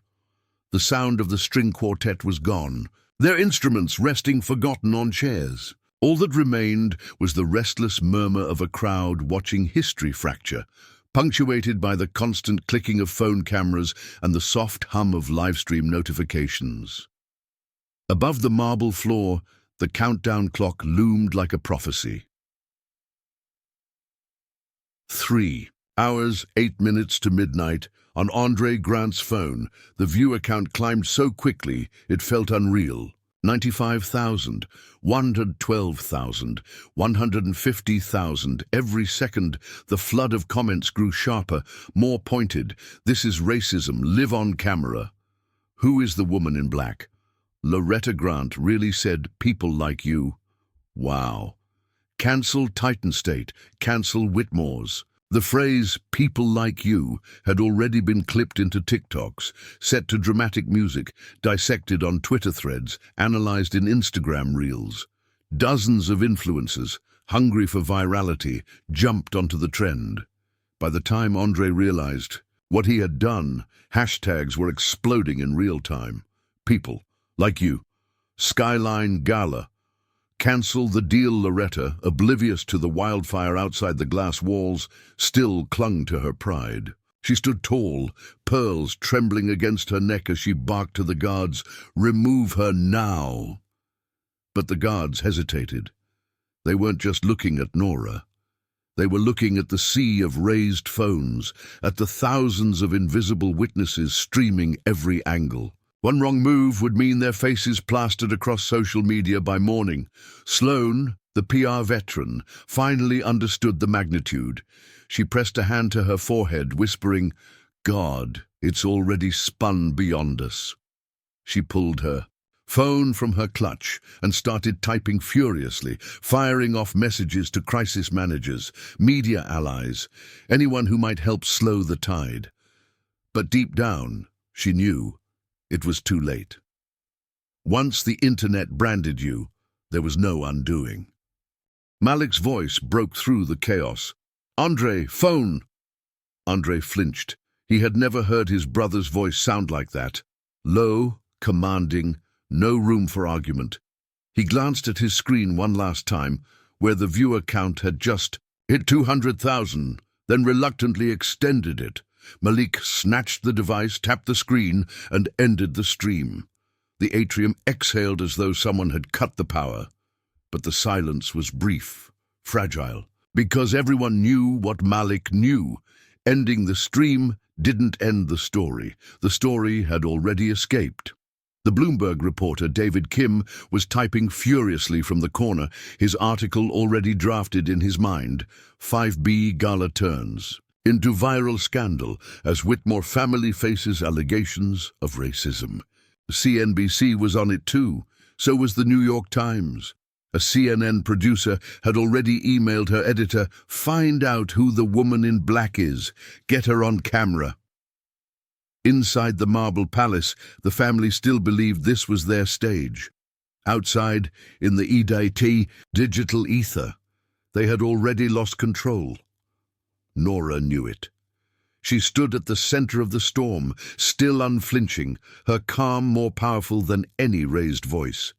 The sound of the string quartet was gone, their instruments resting forgotten on chairs. All that remained was the restless murmur of a crowd watching history fracture, punctuated by the constant clicking of phone cameras and the soft hum of livestream notifications. Above the marble floor, the countdown clock loomed like a prophecy. 3 hours, 8 minutes to midnight. On Andre Grant's phone, the viewer count climbed so quickly it felt unreal. 95,000, 112,000, 150,000. Every second, the flood of comments grew sharper, more pointed. This is racism, live on camera. Who is the woman in black? Loretta Grant really said, people like you. Wow. Cancel TitanState, cancel Whitmore's. The phrase, people like you, had already been clipped into TikToks, set to dramatic music, dissected on Twitter threads, analyzed in Instagram reels. Dozens of influencers, hungry for virality, jumped onto the trend. By the time Andre realized what he had done, hashtags were exploding in real time. People like you. Skyline Gala. Cancel the deal. Loretta, oblivious to the wildfire outside the glass walls, still clung to her pride. She stood tall, pearls trembling against her neck as she barked to the guards, "Remove her now!" But the guards hesitated. They weren't just looking at Nora. They were looking at the sea of raised phones, at the thousands of invisible witnesses streaming every angle. One wrong move would mean their faces plastered across social media by morning. Sloane, the PR veteran, finally understood the magnitude. She pressed a hand to her forehead, whispering, "God, it's already spun beyond us." She pulled her phone from her clutch and started typing furiously, firing off messages to crisis managers, media allies, anyone who might help slow the tide. But deep down, she knew it was too late. Once the internet branded you, there was no undoing. Malik's voice broke through the chaos. "Andre, phone!" Andre flinched. He had never heard his brother's voice sound like that. Low, commanding, no room for argument. He glanced at his screen one last time, where the viewer count had just hit 200,000, then reluctantly extended it. Malik snatched the device, tapped the screen, and ended the stream. The atrium exhaled as though someone had cut the power. But the silence was brief, fragile, because everyone knew what Malik knew. Ending the stream didn't end the story. The story had already escaped. The Bloomberg reporter David Kim was typing furiously from the corner, his article already drafted in his mind. 5B Gala turns into viral scandal as Whitmore family faces allegations of racism. CNBC was on it too, so was the New York Times. A CNN producer had already emailed her editor, "Find out who the woman in black is. Get her on camera." Inside the Marble Palace, the family still believed this was their stage. Outside, in the EDT digital ether, they had already lost control. Nora knew it. She stood at the center of the storm, still unflinching, her calm more powerful than any raised voice.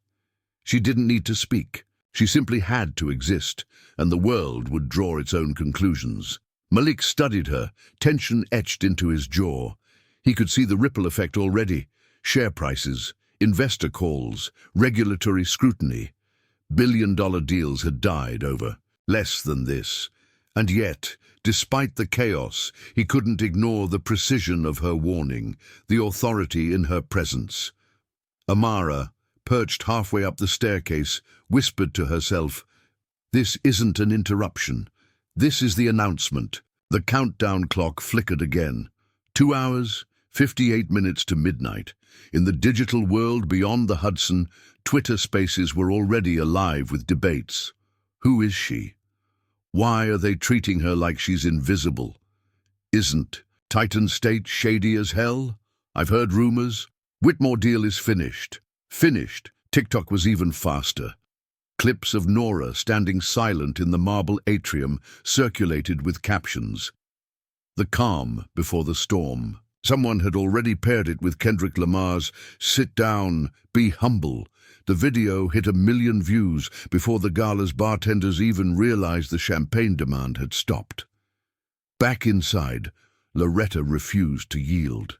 She didn't need to speak. She simply had to exist, and the world would draw its own conclusions. Malik studied her, tension etched into his jaw. He could see the ripple effect already. Share prices, investor calls, regulatory scrutiny. Billion-dollar deals had died over less than this. And yet, despite the chaos, he couldn't ignore the precision of her warning, the authority in her presence. Amara, perched halfway up the staircase, whispered to herself, "This isn't an interruption. This is the announcement." The countdown clock flickered again. 2 hours, 58 minutes to midnight. In the digital world beyond the Hudson, Twitter spaces were already alive with debates. Who is she? Why are they treating her like she's invisible? Isn't TitanState shady as hell? I've heard rumors. Whitmore deal is finished. Finished. TikTok was even faster. Clips of Nora standing silent in the marble atrium circulated with captions. The calm before the storm. Someone had already paired it with Kendrick Lamar's "Sit Down, Be Humble." The video hit 1 million views before the gala's bartenders even realized the champagne demand had stopped. Back inside, Loretta refused to yield.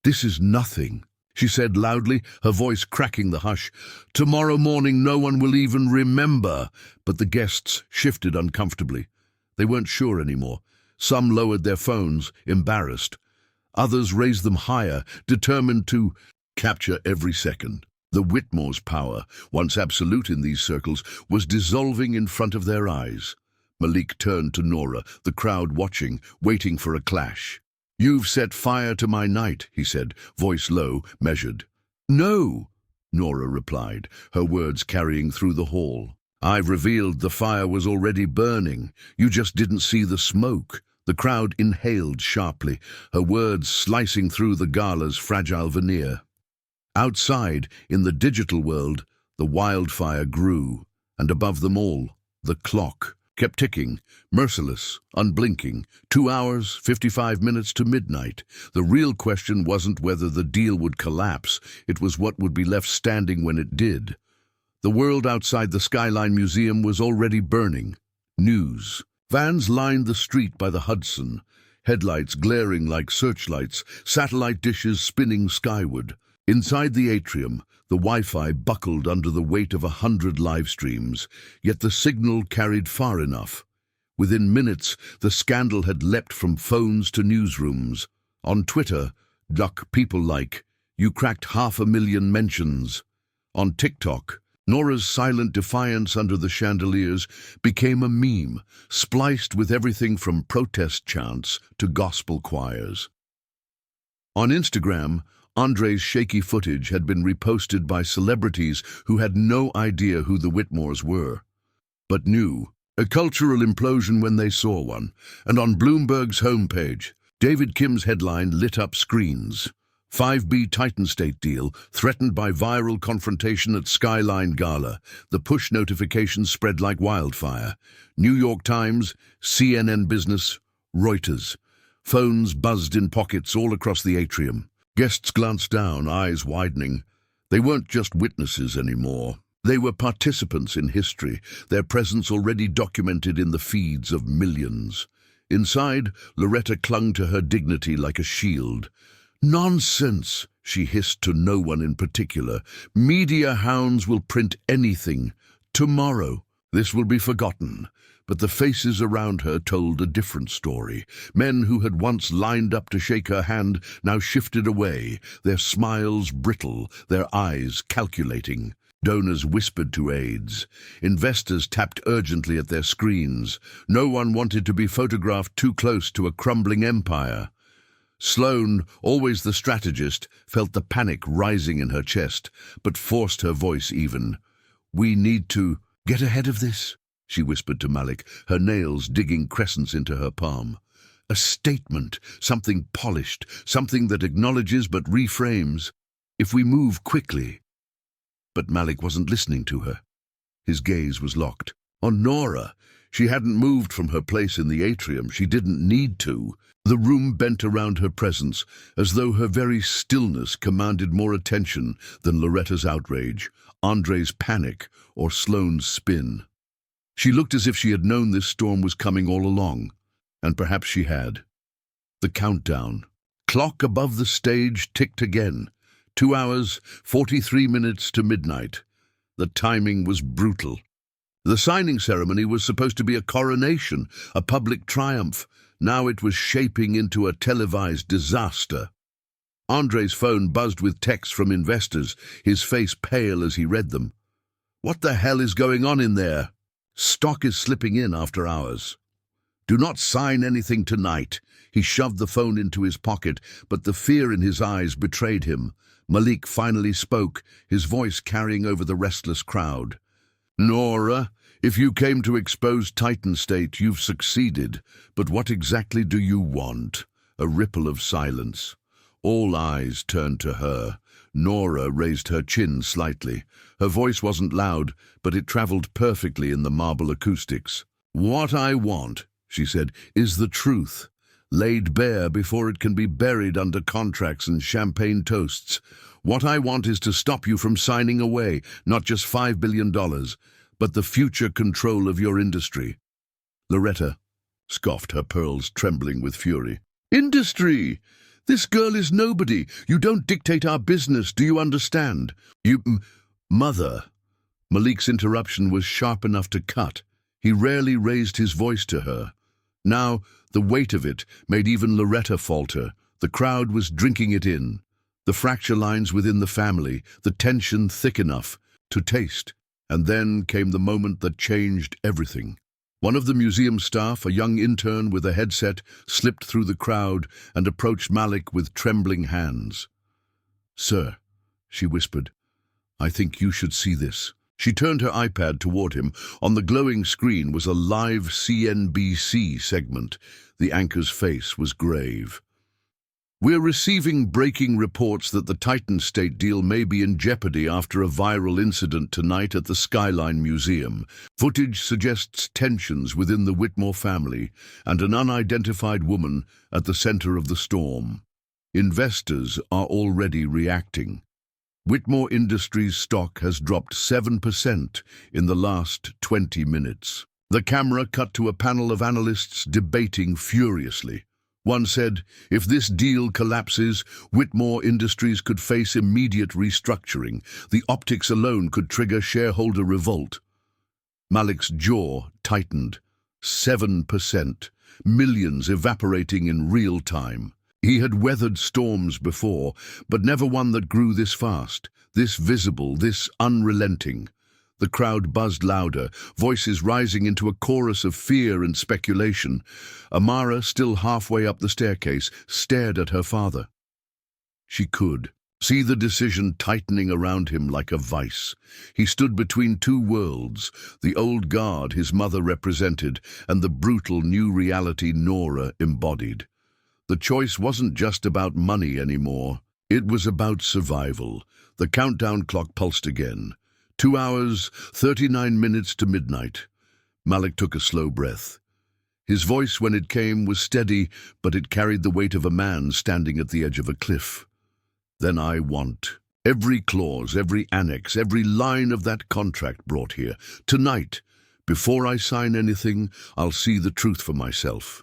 "This is nothing," she said loudly, her voice cracking the hush. "Tomorrow morning no one will even remember." But the guests shifted uncomfortably. They weren't sure anymore. Some lowered their phones, embarrassed. Others raised them higher, determined to capture every second. The Whitmore's power, once absolute in these circles, was dissolving in front of their eyes. Malik turned to Nora, the crowd watching, waiting for a clash. "You've set fire to my night," he said, voice low, measured. "No," Nora replied, her words carrying through the hall. "I've revealed the fire was already burning. You just didn't see the smoke." The crowd inhaled sharply, her words slicing through the gala's fragile veneer. Outside, in the digital world, the wildfire grew, and above them all, the clock kept ticking, merciless, unblinking. 2 hours, 55 minutes to midnight. The real question wasn't whether the deal would collapse, it was what would be left standing when it did. The world outside the Skyline Museum was already burning. News. Vans lined the street by the Hudson, headlights glaring like searchlights, satellite dishes spinning skyward. Inside the atrium, the Wi-Fi buckled under the weight of 100 live streams, yet the signal carried far enough. Within minutes, the scandal had leapt from phones to newsrooms. On Twitter, people like, "You cracked 500,000 mentions." On TikTok, Nora's silent defiance under the chandeliers became a meme, spliced with everything from protest chants to gospel choirs. On Instagram, Andre's shaky footage had been reposted by celebrities who had no idea who the Whitmores were, but knew. A cultural implosion when they saw one, and on Bloomberg's homepage, David Kim's headline lit up screens. 5B TitanState deal threatened by viral confrontation at Skyline Gala. The push notifications spread like wildfire. New York Times, CNN Business, Reuters. Phones buzzed in pockets all across the atrium. Guests glanced down, eyes widening. They weren't just witnesses anymore. They were participants in history, their presence already documented in the feeds of millions. Inside, Loretta clung to her dignity like a shield. "Nonsense," she hissed to no one in particular. "Media hounds will print anything. Tomorrow, this will be forgotten." But the faces around her told a different story. Men who had once lined up to shake her hand now shifted away, their smiles brittle, their eyes calculating. Donors whispered to aides. Investors tapped urgently at their screens. No one wanted to be photographed too close to a crumbling empire. Sloane, always the strategist, felt the panic rising in her chest, but forced her voice even. "We need to get ahead of this," she whispered to Malik, her nails digging crescents into her palm. "A statement, something polished, something that acknowledges but reframes. If we move quickly." But Malik wasn't listening to her. His gaze was locked on Nora. She hadn't moved from her place in the atrium. She didn't need to. The room bent around her presence, as though her very stillness commanded more attention than Loretta's outrage, Andre's panic, or Sloane's spin. She looked as if she had known this storm was coming all along, and perhaps she had. The countdown. Clock above the stage ticked again. 2 hours, 43 minutes to midnight. The timing was brutal. The signing ceremony was supposed to be a coronation, a public triumph. Now it was shaping into a televised disaster. Andre's phone buzzed with texts from investors, his face pale as he read them. "What the hell is going on in there? Stock is slipping in after hours. Do not sign anything tonight." He shoved the phone into his pocket, but the fear in his eyes betrayed him. Malik finally spoke, his voice carrying over the restless crowd. "Nora, if you came to expose TitanState, you've succeeded. But what exactly do you want?" A ripple of silence. All eyes turned to her. Nora raised her chin slightly. Her voice wasn't loud, but it traveled perfectly in the marble acoustics. "What I want," she said, "is the truth, laid bare before it can be buried under contracts and champagne toasts. What I want is to stop you from signing away, not just $5 billion, but the future control of your industry." Loretta scoffed, her pearls trembling with fury. "Industry? This girl is nobody. You don't dictate our business, do you understand? Mother." Malik's interruption was sharp enough to cut. He rarely raised his voice to her. Now, the weight of it made even Loretta falter. The crowd was drinking it in. The fracture lines within the family, the tension thick enough to taste. And then came the moment that changed everything. One of the museum staff, a young intern with a headset, slipped through the crowd and approached Malik with trembling hands. "Sir," she whispered, "I think you should see this." She turned her iPad toward him. On the glowing screen was a live CNBC segment. The anchor's face was grave. "We're receiving breaking reports that the TitanState deal may be in jeopardy after a viral incident tonight at the Skyline Museum. Footage suggests tensions within the Whitmore family and an unidentified woman at the center of the storm. Investors are already reacting. Whitmore Industries' stock has dropped 7% in the last 20 minutes. The camera cut to a panel of analysts debating furiously. One said, if this deal collapses, Whitmore Industries could face immediate restructuring. The optics alone could trigger shareholder revolt. Malik's jaw tightened. 7%. Millions evaporating in real time. He had weathered storms before, but never one that grew this fast, this visible, this unrelenting. The crowd buzzed louder, voices rising into a chorus of fear and speculation. Amara, still halfway up the staircase, stared at her father. She could see the decision tightening around him like a vice. He stood between two worlds, the old guard his mother represented and the brutal new reality Nora embodied. The choice wasn't just about money anymore. It was about survival. The countdown clock pulsed again. 2 hours, 39 minutes to midnight. Malik took a slow breath. His voice, when it came, was steady, but it carried the weight of a man standing at the edge of a cliff. Then I want every clause, every annex, every line of that contract brought here. Tonight, before I sign anything, I'll see the truth for myself.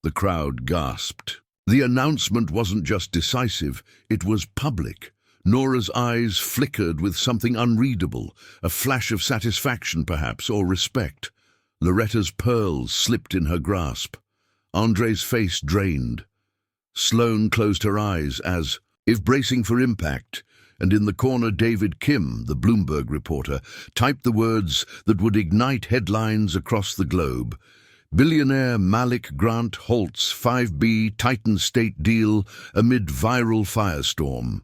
The crowd gasped. The announcement wasn't just decisive, it was public. Nora's eyes flickered with something unreadable, a flash of satisfaction perhaps, or respect. Loretta's pearls slipped in her grasp. Andre's face drained. Sloane closed her eyes as, if bracing for impact, and in the corner David Kim, the Bloomberg reporter, typed the words that would ignite headlines across the globe. Billionaire Malik Grant halts 5B TitanState deal amid viral firestorm.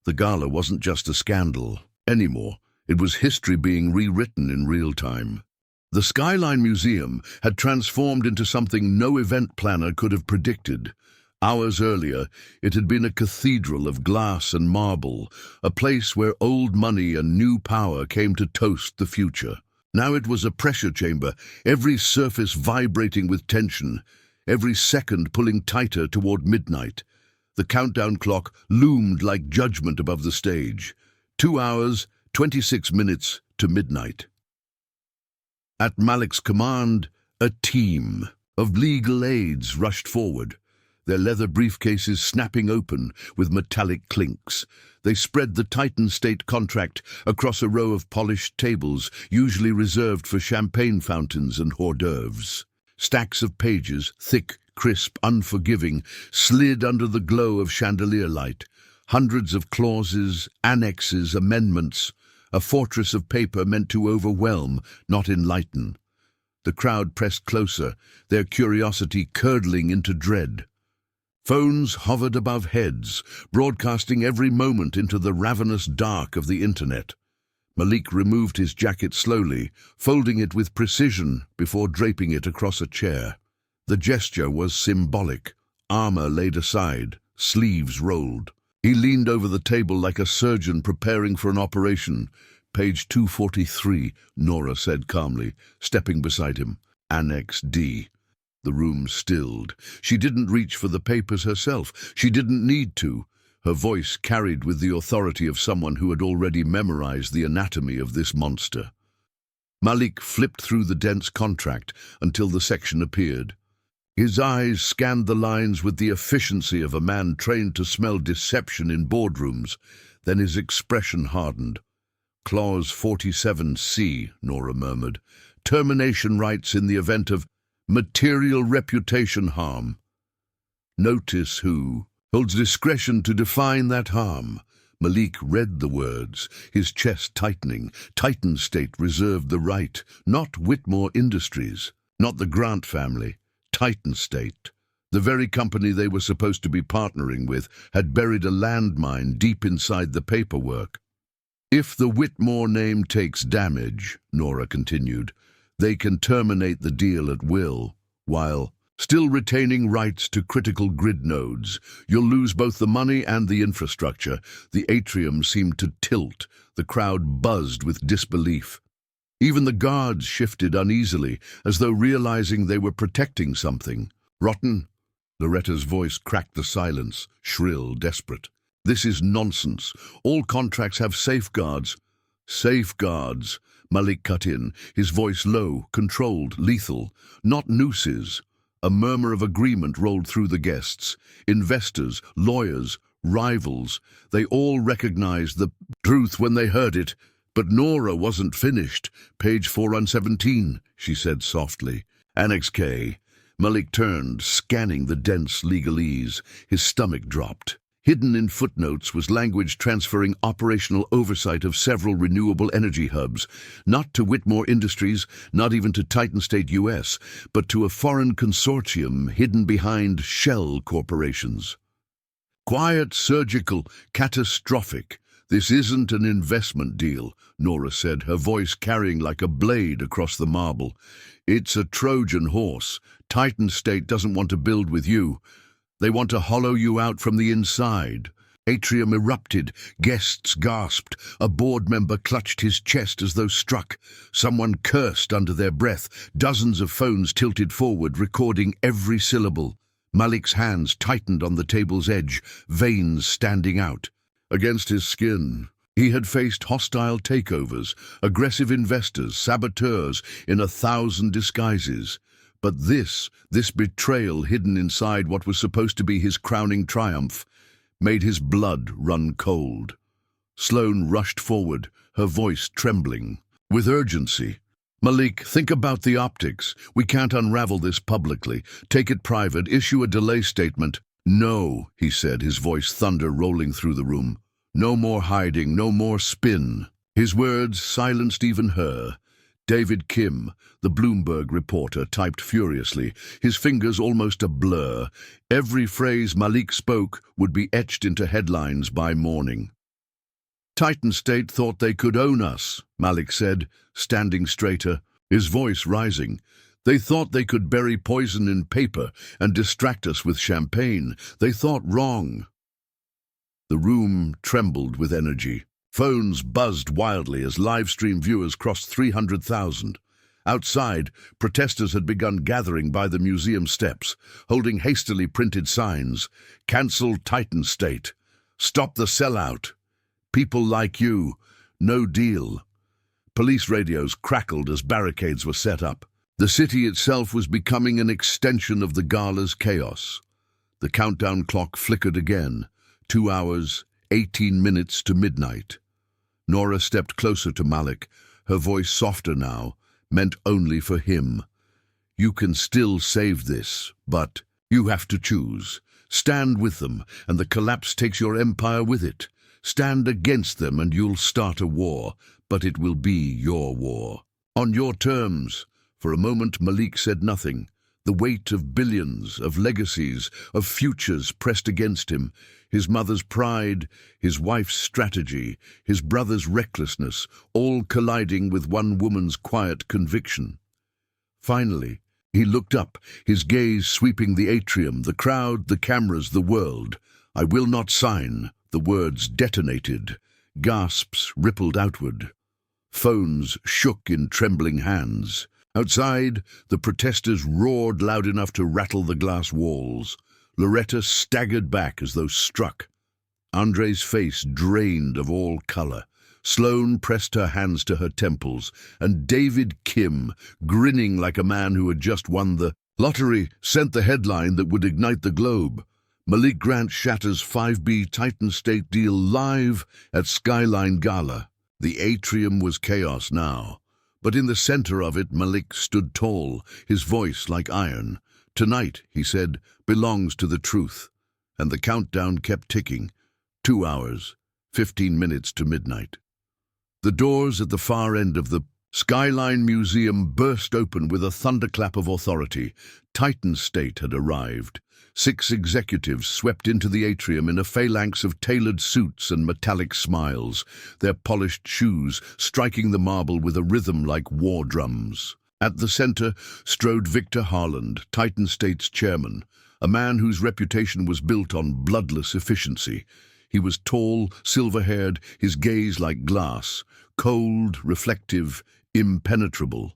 The gala wasn't just a scandal anymore. It was history being rewritten in real time. The Skyline Museum had transformed into something no event planner could have predicted. Hours earlier, it had been a cathedral of glass and marble, a place where old money and new power came to toast the future. Now it was a pressure chamber, every surface vibrating with tension, every second pulling tighter toward midnight. The countdown clock loomed like judgment above the stage. 2 hours, 26 minutes to midnight. At Malik's command, a team of legal aides rushed forward, their leather briefcases snapping open with metallic clinks. They spread the TitanState contract across a row of polished tables, usually reserved for champagne fountains and hors d'oeuvres. Stacks of pages, thick, crisp, unforgiving, slid under the glow of chandelier light. Hundreds of clauses, annexes, amendments, a fortress of paper meant to overwhelm, not enlighten. The crowd pressed closer, their curiosity curdling into dread. Phones hovered above heads, broadcasting every moment into the ravenous dark of the internet. Malik removed his jacket slowly, folding it with precision before draping it across a chair. The gesture was symbolic, armor laid aside, sleeves rolled. He leaned over the table like a surgeon preparing for an operation. Page 243, Nora said calmly, stepping beside him. Annex D. The room stilled. She didn't reach for the papers herself. She didn't need to. Her voice carried with the authority of someone who had already memorized the anatomy of this monster. Malik flipped through the dense contract until the section appeared. His eyes scanned the lines with the efficiency of a man trained to smell deception in boardrooms. Then his expression hardened. Clause 47C, Nora murmured. Termination rights in the event of material reputation harm. Notice who holds discretion to define that harm. Malik read the words, his chest tightening. TitanState reserved the right, not Whitmore Industries, not the Grant family. TitanState, the very company they were supposed to be partnering with, had buried a landmine deep inside the paperwork. If the Whitmore name takes damage, Nora continued, they can terminate the deal at will, while still retaining rights to critical grid nodes. You'll lose both the money and the infrastructure. The atrium seemed to tilt. The crowd buzzed with disbelief. Even the guards shifted uneasily, as though realizing they were protecting something. Rotten? Loretta's voice cracked the silence, shrill, desperate. This is nonsense. All contracts have safeguards. Safeguards, Malik cut in, his voice low, controlled, lethal. Not nooses. A murmur of agreement rolled through the guests. Investors, lawyers, rivals. They all recognized the truth when they heard it. But Nora wasn't finished. Page 417, she said softly. Annex K. Malik turned, scanning the dense legalese. His stomach dropped. Hidden in footnotes was language transferring operational oversight of several renewable energy hubs, not to Whitmore Industries, not even to TitanState US, but to a foreign consortium hidden behind shell corporations. Quiet, surgical, catastrophic. This isn't an investment deal, Nora said, her voice carrying like a blade across the marble. It's a Trojan horse. TitanState doesn't want to build with you. They want to hollow you out from the inside. Atrium erupted. Guests gasped. A board member clutched his chest as though struck. Someone cursed under their breath. Dozens of phones tilted forward, recording every syllable. Malik's hands tightened on the table's edge, veins standing out. Against his skin, he had faced hostile takeovers, aggressive investors, saboteurs in 1,000 disguises. But this betrayal hidden inside what was supposed to be his crowning triumph, made his blood run cold. Sloane rushed forward, her voice trembling, with urgency. Malik, think about the optics. We can't unravel this publicly. Take it private, issue a delay statement. No, he said, his voice thunder rolling through the room. No more hiding, no more spin. His words silenced even her. David Kim, the Bloomberg reporter, typed furiously, his fingers almost a blur. Every phrase Malik spoke would be etched into headlines by morning. TitanState thought they could own us, Malik said, standing straighter, his voice rising. They thought they could bury poison in paper and distract us with champagne. They thought wrong. The room trembled with energy. Phones buzzed wildly as live-stream viewers crossed 300,000. Outside, protesters had begun gathering by the museum steps, holding hastily printed signs. Cancel TitanState. Stop the sellout. People like you. No deal. Police radios crackled as barricades were set up. The city itself was becoming an extension of the gala's chaos. The countdown clock flickered again. 2 hours, 18 minutes to midnight. Nora stepped closer to Malik, her voice softer now, meant only for him. You can still save this, but you have to choose. Stand with them, and the collapse takes your empire with it. Stand against them, and you'll start a war, but it will be your war. On your terms. For a moment, Malik said nothing. The weight of billions, of legacies, of futures pressed against him. His mother's pride, his wife's strategy, his brother's recklessness, all colliding with one woman's quiet conviction. Finally, he looked up, his gaze sweeping the atrium, the crowd, the cameras, the world. I will not sign, the The words detonated. Gasps rippled outward. Phones shook in trembling hands. Outside, the protesters roared loud enough to rattle the glass walls. Loretta staggered back as though struck. Andre's face drained of all color. Sloane pressed her hands to her temples, and David Kim, grinning like a man who had just won the lottery, sent the headline that would ignite the globe. Malik Grant shatters 5B TitanState deal live at Skyline Gala. The atrium was chaos now, but in the center of it Malik stood tall, his voice like iron. Tonight, he said, belongs to the truth. And the countdown kept ticking. 2 hours, 15 minutes to midnight. The doors at the far end of the Skyline Museum burst open with a thunderclap of authority. TitanState had arrived. 6 executives swept into the atrium in a phalanx of tailored suits and metallic smiles, their polished shoes striking the marble with a rhythm like war drums. At the center strode Victor Harland, TitanState's chairman, a man whose reputation was built on bloodless efficiency. He was tall, silver-haired, his gaze like glass, cold, reflective, impenetrable.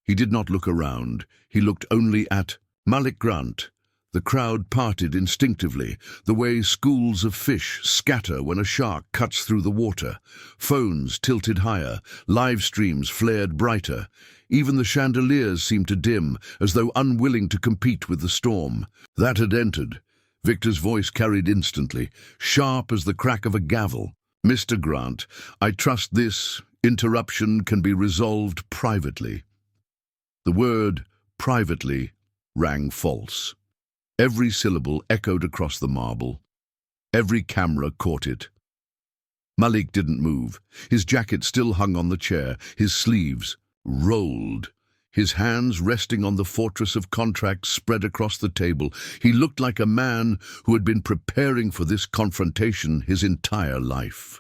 He did not look around. He looked only at Malik Grant. The crowd parted instinctively, the way schools of fish scatter when a shark cuts through the water. Phones tilted higher, live streams flared brighter. Even the chandeliers seemed to dim, as though unwilling to compete with the storm. That had entered. Victor's voice carried instantly, sharp as the crack of a gavel. "Mr. Grant, I trust this interruption can be resolved privately." The word privately rang false. Every syllable echoed across the marble. Every camera caught it. Malik didn't move. His jacket still hung on the chair, his sleeves rolled. His hands resting on the fortress of contracts spread across the table. He looked like a man who had been preparing for this confrontation his entire life.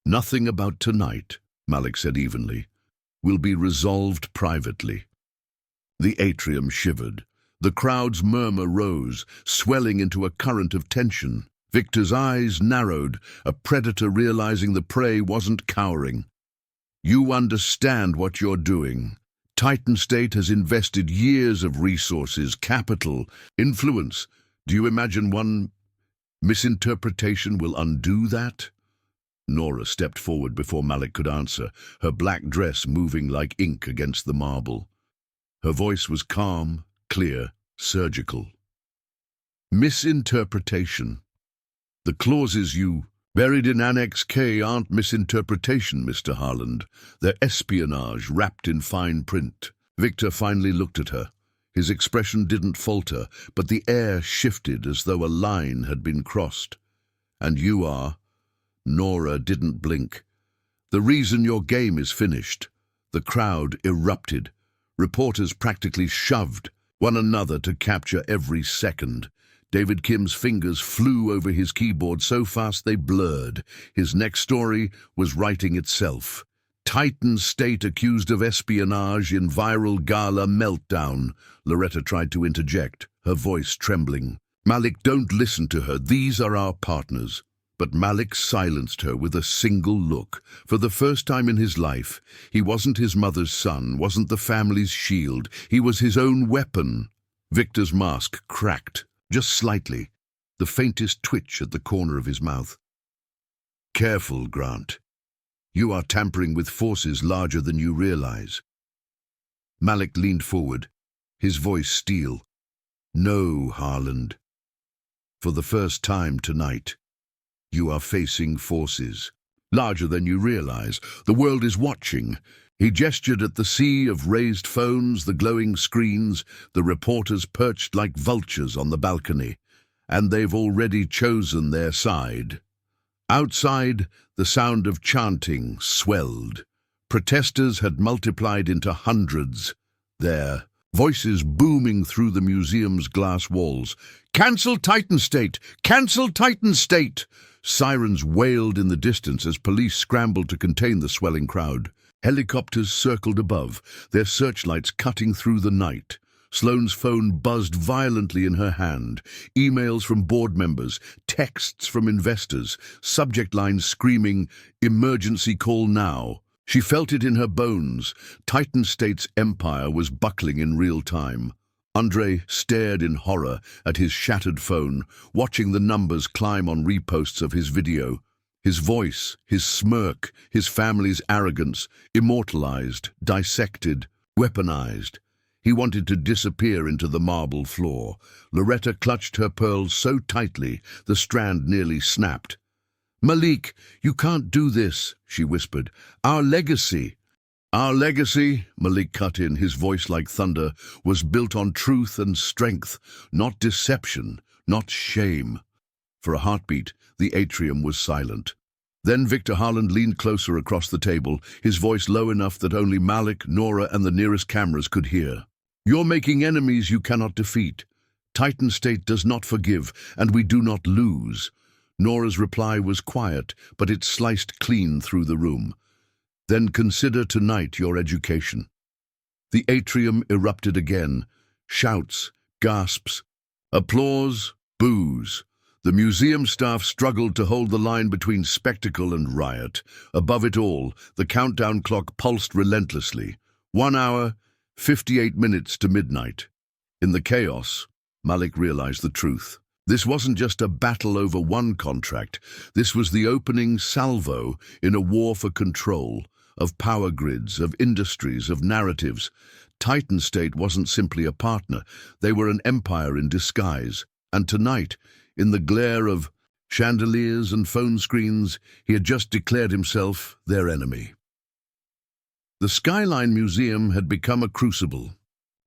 "Nothing about tonight," Malik said evenly, "will be resolved privately." The atrium shivered. The crowd's murmur rose, swelling into a current of tension. Victor's eyes narrowed, a predator realizing the prey wasn't cowering. "You understand what you're doing. TitanState has invested years of resources, capital, influence. Do you imagine one misinterpretation will undo that?" Nora stepped forward before Malik could answer, her black dress moving like ink against the marble. Her voice was calm, clear, surgical. "Misinterpretation. The clauses you buried in Annex K aren't misinterpretation, Mr. Harland. They're espionage wrapped in fine print." Victor finally looked at her. His expression didn't falter, but the air shifted as though a line had been crossed. "And you are?" Nora didn't blink. "The reason your game is finished." The crowd erupted. Reporters practically shoved one another to capture every second. David Kim's fingers flew over his keyboard so fast they blurred. His next story was writing itself. TitanState accused of espionage in viral gala meltdown. Loretta tried to interject, her voice trembling. "Malik, don't listen to her. These are our partners." But Malik silenced her with a single look. For the first time in his life, he wasn't his mother's son, wasn't the family's shield. He was his own weapon. Victor's mask cracked, just slightly, the faintest twitch at the corner of his mouth. "Careful, Grant. You are tampering with forces larger than you realize." Malik leaned forward, his voice steel. "No, Harland. For the first time tonight, you are facing forces larger than you realize. The world is watching." He gestured at the sea of raised phones, the glowing screens, the reporters perched like vultures on the balcony. And they've already chosen their side. Outside, the sound of chanting swelled. Protesters had multiplied into hundreds, their voices booming through the museum's glass walls. "Cancel TitanState! Cancel TitanState!" Sirens wailed in the distance as police scrambled to contain the swelling crowd. Helicopters circled above, their searchlights cutting through the night. Sloane's phone buzzed violently in her hand. Emails from board members, texts from investors, subject lines screaming, "Emergency call now." She felt it in her bones. TitanState's empire was buckling in real time. Andre stared in horror at his shattered phone, watching the numbers climb on reposts of his video. His voice, his smirk, his family's arrogance, immortalized, dissected, weaponized. He wanted to disappear into the marble floor. Loretta clutched her pearls so tightly the strand nearly snapped. "Malik, you can't do this," she whispered. "Our legacy." "Our legacy," Malik cut in, his voice like thunder, "was built on truth and strength, not deception, not shame." For a heartbeat, the atrium was silent. Then Victor Harland leaned closer across the table, his voice low enough that only Malik, Nora, and the nearest cameras could hear. "You're making enemies you cannot defeat. TitanState does not forgive, and we do not lose." Nora's reply was quiet, but it sliced clean through the room. "Then consider tonight your education." The atrium erupted again. Shouts, gasps, applause, boos. The museum staff struggled to hold the line between spectacle and riot. Above it all, the countdown clock pulsed relentlessly. 1 hour, 58 minutes to midnight. In the chaos, Malik realized the truth. This wasn't just a battle over one contract. This was the opening salvo in a war for control, of power grids, of industries, of narratives. TitanState wasn't simply a partner. They were an empire in disguise. And tonight, in the glare of chandeliers and phone screens, he had just declared himself their enemy. The Skyline Museum had become a crucible.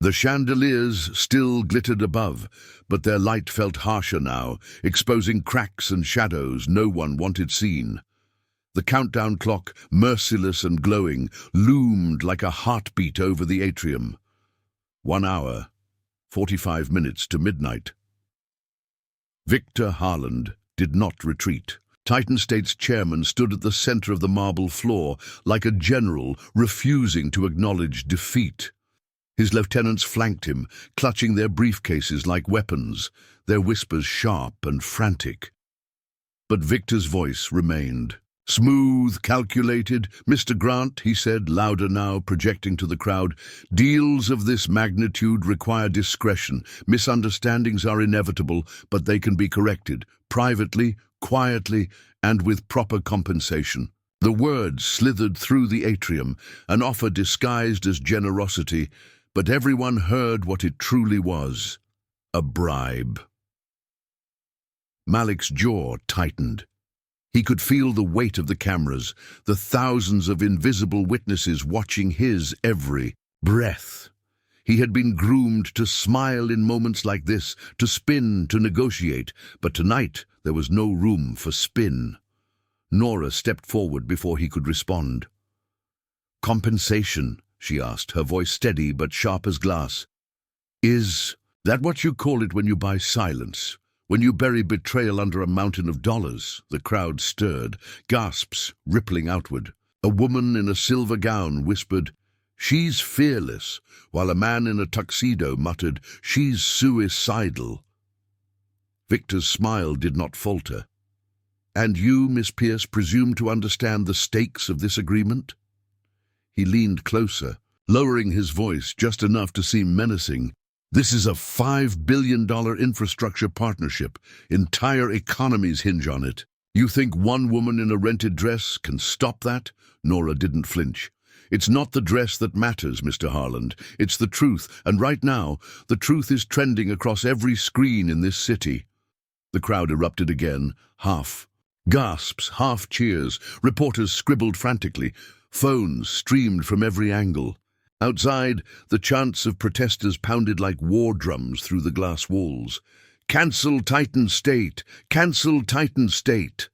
The chandeliers still glittered above, but their light felt harsher now, exposing cracks and shadows no one wanted seen. The countdown clock, merciless and glowing, loomed like a heartbeat over the atrium. 1 hour, 45 minutes to midnight. Victor Harland did not retreat. TitanState's chairman stood at the center of the marble floor, like a general refusing to acknowledge defeat. His lieutenants flanked him, clutching their briefcases like weapons, their whispers sharp and frantic. But Victor's voice remained. "Smooth, calculated, Mr. Grant," he said, louder now, projecting to the crowd. "Deals of this magnitude require discretion. Misunderstandings are inevitable, but they can be corrected, privately, quietly, and with proper compensation." The words slithered through the atrium, an offer disguised as generosity, but everyone heard what it truly was: a bribe. Malik's jaw tightened. He could feel the weight of the cameras, the thousands of invisible witnesses watching his every breath. He had been groomed to smile in moments like this, to spin, to negotiate, but tonight there was no room for spin. Nora stepped forward before he could respond. "Compensation?" she asked, her voice steady but sharp as glass. "Is that what you call it when you buy silence? When you bury betrayal under a mountain of dollars?" The crowd stirred, gasps rippling outward. A woman in a silver gown whispered, "She's fearless," while a man in a tuxedo muttered, "She's suicidal." Victor's smile did not falter. "And you, Miss Pierce, presume to understand the stakes of this agreement?" He leaned closer, lowering his voice just enough to seem menacing. "This is a $5 billion infrastructure partnership. Entire economies hinge on it. You think one woman in a rented dress can stop that?" Nora didn't flinch. "It's not the dress that matters, Mr. Harland. It's the truth, and right now, the truth is trending across every screen in this city." The crowd erupted again, half gasps, half cheers. Reporters scribbled frantically. Phones streamed from every angle. Outside, the chants of protesters pounded like war drums through the glass walls. "Cancel TitanState! Cancel TitanState!"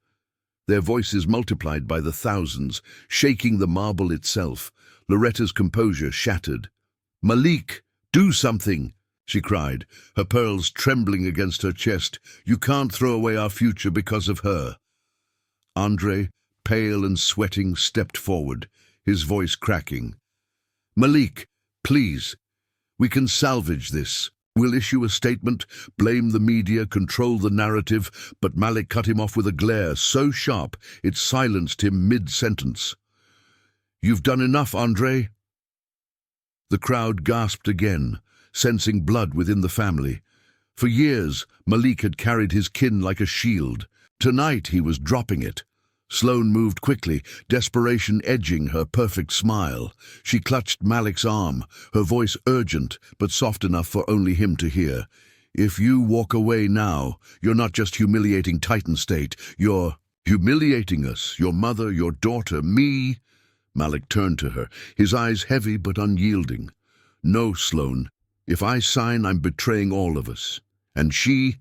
Their voices multiplied by the thousands, shaking the marble itself. Loretta's composure shattered. "Malik, do something!" she cried, her pearls trembling against her chest. "You can't throw away our future because of her." Andre, pale and sweating, stepped forward, his voice cracking. "Malik, please, We can salvage this. We'll issue a statement, blame the media, control the narrative, but Malik cut him off with a glare so sharp it silenced him mid-sentence. You've done enough, Andre. The crowd gasped again, sensing blood within the family. For years, Malik had carried his kin like a shield. Tonight he was dropping it. Sloane moved quickly, desperation edging her perfect smile. She clutched Malik's arm, her voice urgent but soft enough for only him to hear. If you walk away now, you're not just humiliating TitanState, you're humiliating us, your mother, your daughter, me. Malik turned to her, his eyes heavy but unyielding. No, Sloane. If I sign, I'm betraying all of us. And she,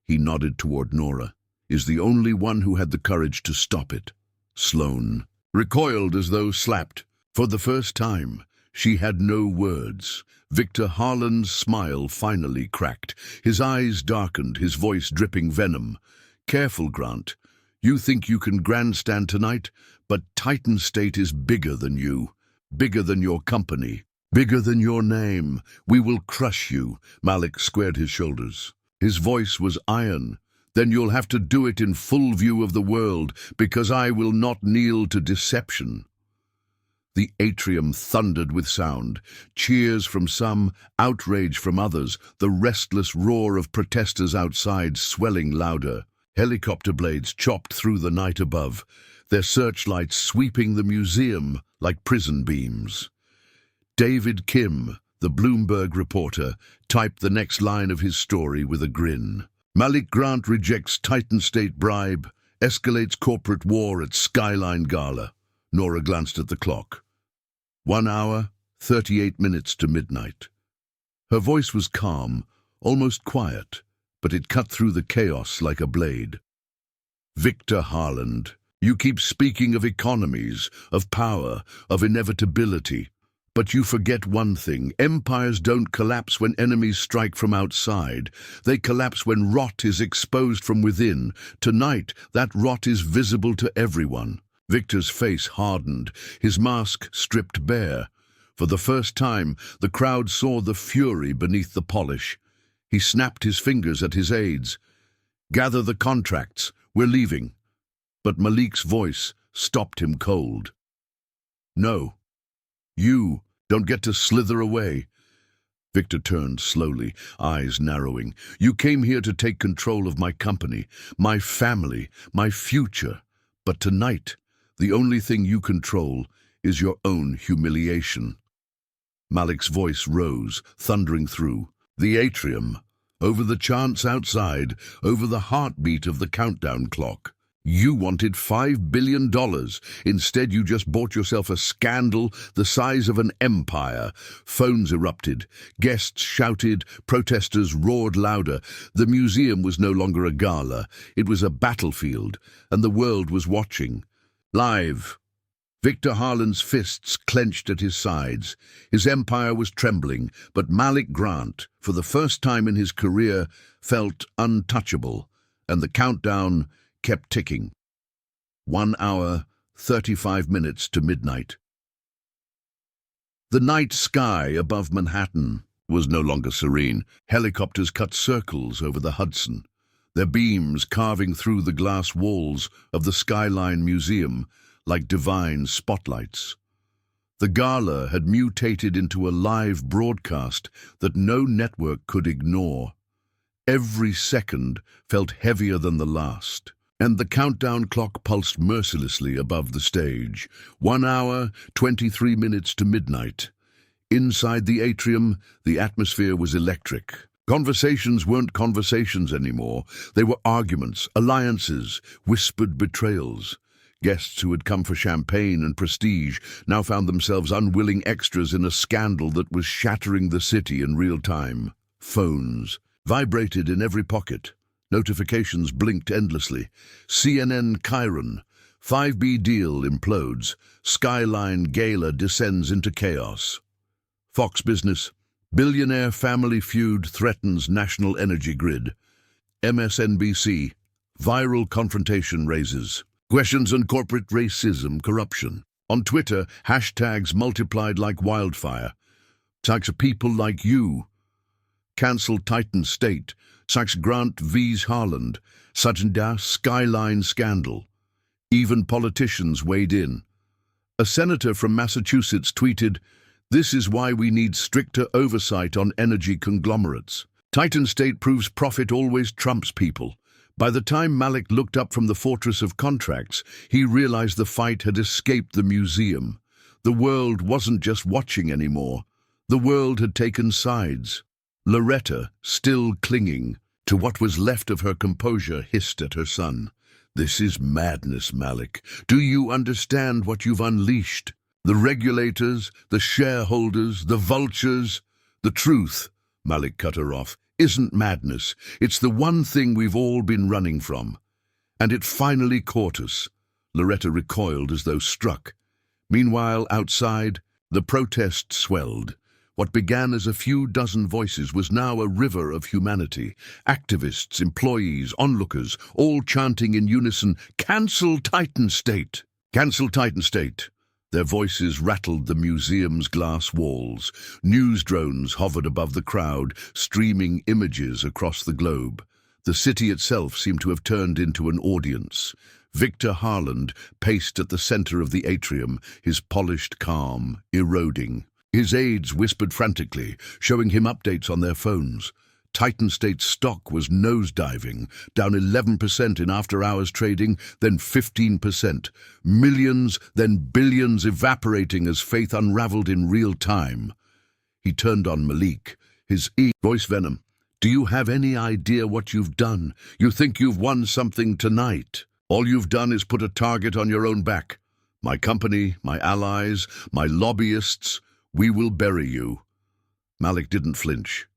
he nodded toward Nora, is the only one who had the courage to stop it. Sloane recoiled as though slapped. For the first time, she had no words. Victor Harlan's smile finally cracked. His eyes darkened, his voice dripping venom. Careful, Grant. You think you can grandstand tonight, but TitanState is bigger than you, bigger than your company, bigger than your name. We will crush you. Malik squared his shoulders. His voice was iron. Then you'll have to do it in full view of the world, because I will not kneel to deception. The atrium thundered with sound. Cheers from some, outrage from others, the restless roar of protesters outside swelling louder. Helicopter blades chopped through the night above, their searchlights sweeping the museum like prison beams. David Kim, the Bloomberg reporter, typed the next line of his story with a grin. Malik Grant rejects TitanState bribe, escalates corporate war at Skyline Gala. Nora glanced at the clock. 1 hour, 38 minutes to midnight. Her voice was calm, almost quiet, but it cut through the chaos like a blade. Victor Harlan, you keep speaking of economies, of power, of inevitability. But you forget one thing. Empires don't collapse when enemies strike from outside. They collapse when rot is exposed from within. Tonight, that rot is visible to everyone. Victor's face hardened, his mask stripped bare. For the first time, the crowd saw the fury beneath the polish. He snapped his fingers at his aides. Gather the contracts. We're leaving. But Malik's voice stopped him cold. No. You don't get to slither away. Victor turned slowly, eyes narrowing. You came here to take control of my company, my family, my future. But tonight, the only thing you control is your own humiliation. Malik's voice rose, thundering through the atrium, over the chants outside, over the heartbeat of the countdown clock. You wanted $5 billion. Instead, you just bought yourself a scandal the size of an empire. Phones erupted. Guests shouted. Protesters roared louder. The museum was no longer a gala. It was a battlefield, and the world was watching. Live. Victor Harlan's fists clenched at his sides. His empire was trembling, but Malik Grant, for the first time in his career, felt untouchable, and the countdown kept ticking. 1 hour, 35 minutes to midnight. The night sky above Manhattan was no longer serene. Helicopters cut circles over the Hudson, their beams carving through the glass walls of the Skyline Museum like divine spotlights. The gala had mutated into a live broadcast that no network could ignore. Every second felt heavier than the last, and the countdown clock pulsed mercilessly above the stage. 1 hour, 23 minutes to midnight. Inside the atrium, the atmosphere was electric. Conversations weren't conversations anymore. They were arguments, alliances, whispered betrayals. Guests who had come for champagne and prestige now found themselves unwilling extras in a scandal that was shattering the city in real time. Phones vibrated in every pocket. Notifications blinked endlessly. CNN Chiron. 5B deal implodes. Skyline Gala descends into chaos. Fox Business. Billionaire family feud threatens national energy grid. MSNBC. Viral confrontation raises questions on corporate racism, corruption. On Twitter, hashtags multiplied like wildfire. Such people like you. Cancel TitanState. Such Grant vs. Harland. Such Skyline scandal. Even politicians weighed in. A senator from Massachusetts tweeted, "This is why we need stricter oversight on energy conglomerates. TitanState proves profit always trumps people." By the time Malik looked up from the fortress of contracts, he realized the fight had escaped the museum. The world wasn't just watching anymore. The world had taken sides. Loretta, still clinging to what was left of her composure, hissed at her son. "This is madness, Malik. Do you understand what you've unleashed? The regulators, the shareholders, the vultures. The truth," Malik cut her off, "isn't madness. It's the one thing we've all been running from. And it finally caught us." Loretta recoiled as though struck. Meanwhile, outside, the protest swelled. What began as a few dozen voices was now a river of humanity. Activists, employees, onlookers, all chanting in unison, "Cancel TitanState! Cancel TitanState!" Their voices rattled the museum's glass walls. News drones hovered above the crowd, streaming images across the globe. The city itself seemed to have turned into an audience. Victor Harland paced at the center of the atrium, his polished calm eroding. His aides whispered frantically, showing him updates on their phones. TitanState's stock was nosediving, down 11% in after-hours trading, then 15%. Millions, then billions evaporating as faith unraveled in real time. He turned on Malik, his voice venom. "Do you have any idea what you've done? You think you've won something tonight? All you've done is put a target on your own back. My company, my allies, my lobbyists, we will bury you." Malik didn't flinch.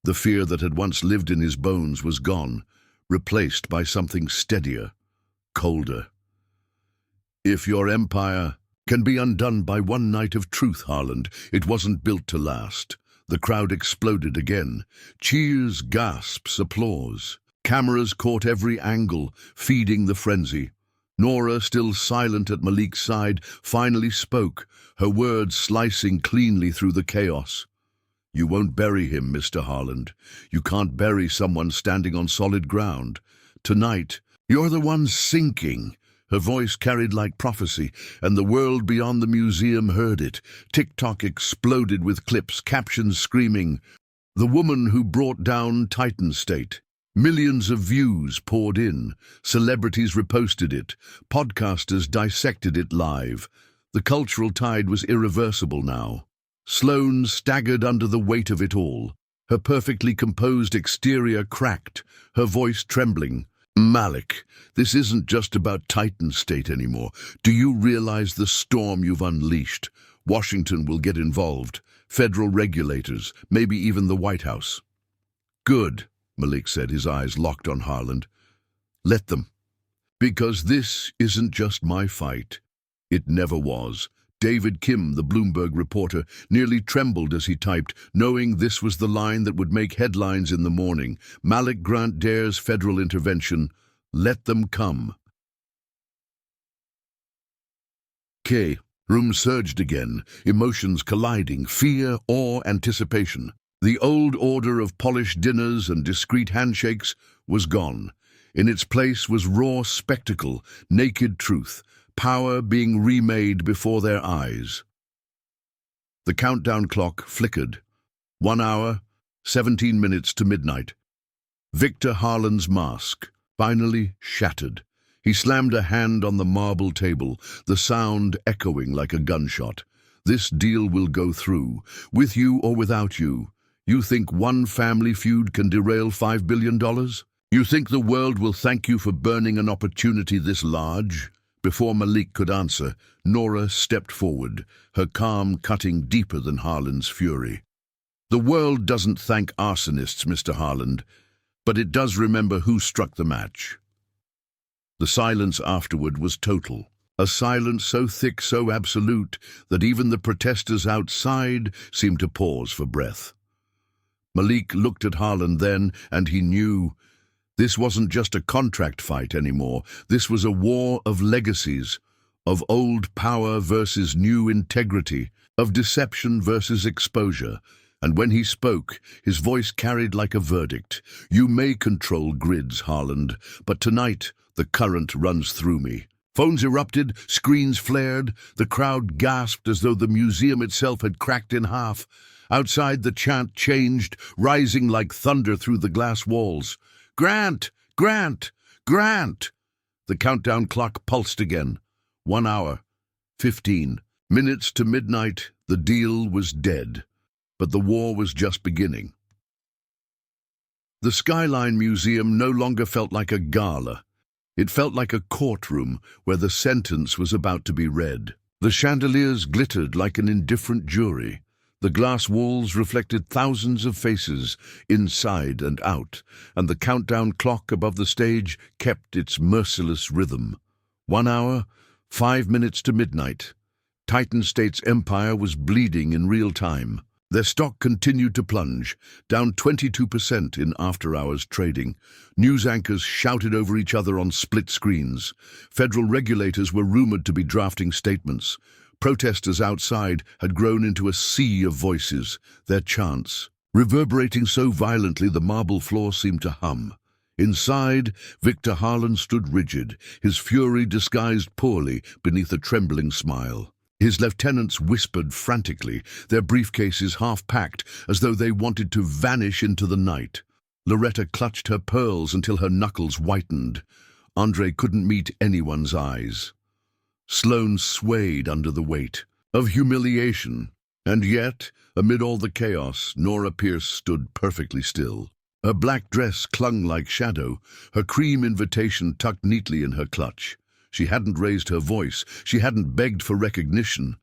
The fear that had once lived in his bones was gone, replaced by something steadier, colder. "If your empire can be undone by one night of truth, Harland, it wasn't built to last." The crowd exploded again. Cheers, gasps, applause. Cameras caught every angle, feeding the frenzy. Nora, still silent at Malik's side, finally spoke, her words slicing cleanly through the chaos. "You won't bury him, Mr. Harland. You can't bury someone standing on solid ground. Tonight, you're the one sinking." Her voice carried like prophecy, and the world beyond the museum heard it. TikTok exploded with clips, captions screaming, "The woman who brought down TitanState." Millions of views poured in. Celebrities reposted it. Podcasters dissected it live. The cultural tide was irreversible now. Sloane staggered under the weight of it all. Her perfectly composed exterior cracked, her voice trembling. "Malik, this isn't just about TitanState anymore. Do you realize the storm you've unleashed? Washington will get involved. Federal regulators, maybe even the White House." "Good," Malik said, his eyes locked on Harland. "Let them. Because this isn't just my fight. It never was." David Kim, the Bloomberg reporter, nearly trembled as he typed, knowing this was the line that would make headlines in the morning. Malik Grant dares federal intervention. Let them come. Room surged again, emotions colliding, fear, awe, anticipation. The old order of polished dinners and discreet handshakes was gone. In its place was raw spectacle, naked truth, power being remade before their eyes. The countdown clock flickered. 1 hour, 17 minutes to midnight. Victor Harland's mask finally shattered. He slammed a hand on the marble table, the sound echoing like a gunshot. "This deal will go through, with you or without you. You think one family feud can derail $5 billion? You think the world will thank you for burning an opportunity this large?" Before Malik could answer, Nora stepped forward, her calm cutting deeper than Harland's fury. "The world doesn't thank arsonists, Mr. Harland, but it does remember who struck the match." The silence afterward was total, a silence so thick, so absolute, that even the protesters outside seemed to pause for breath. Malik looked at Harland then, and he knew this wasn't just a contract fight anymore. This was a war of legacies. of old power versus new integrity, of deception versus exposure. And when he spoke, his voice carried like a verdict. You may control grids, Harland, but tonight the current runs through me. Phones erupted, screens flared, the crowd gasped as though the museum itself had cracked in half. Outside, the chant changed, rising like thunder through the glass walls. Grant! Grant! Grant! The countdown clock pulsed again. 1 hour, 15 minutes to midnight. The deal was dead. But the war was just beginning. The Skyline Museum no longer felt like a gala. It felt like a courtroom where the sentence was about to be read. The chandeliers glittered like an indifferent jury. The glass walls reflected thousands of faces, inside and out, and the countdown clock above the stage kept its merciless rhythm. 1 hour, 5 minutes to midnight. TitanState's empire was bleeding in real time. Their stock continued to plunge, down 22% in after-hours trading. News anchors shouted over each other on split screens. Federal regulators were rumored to be drafting statements. Protesters outside had grown into a sea of voices, their chants reverberating so violently the marble floor seemed to hum. Inside, Victor Harland stood rigid, his fury disguised poorly beneath a trembling smile. His lieutenants whispered frantically, their briefcases half-packed, as though they wanted to vanish into the night. Loretta clutched her pearls until her knuckles whitened. Andre couldn't meet anyone's eyes. Sloane swayed under the weight of humiliation. And yet, amid all the chaos, Nora Pierce stood perfectly still. Her black dress clung like shadow, her cream invitation tucked neatly in her clutch. She hadn't raised her voice, she hadn't begged for recognition.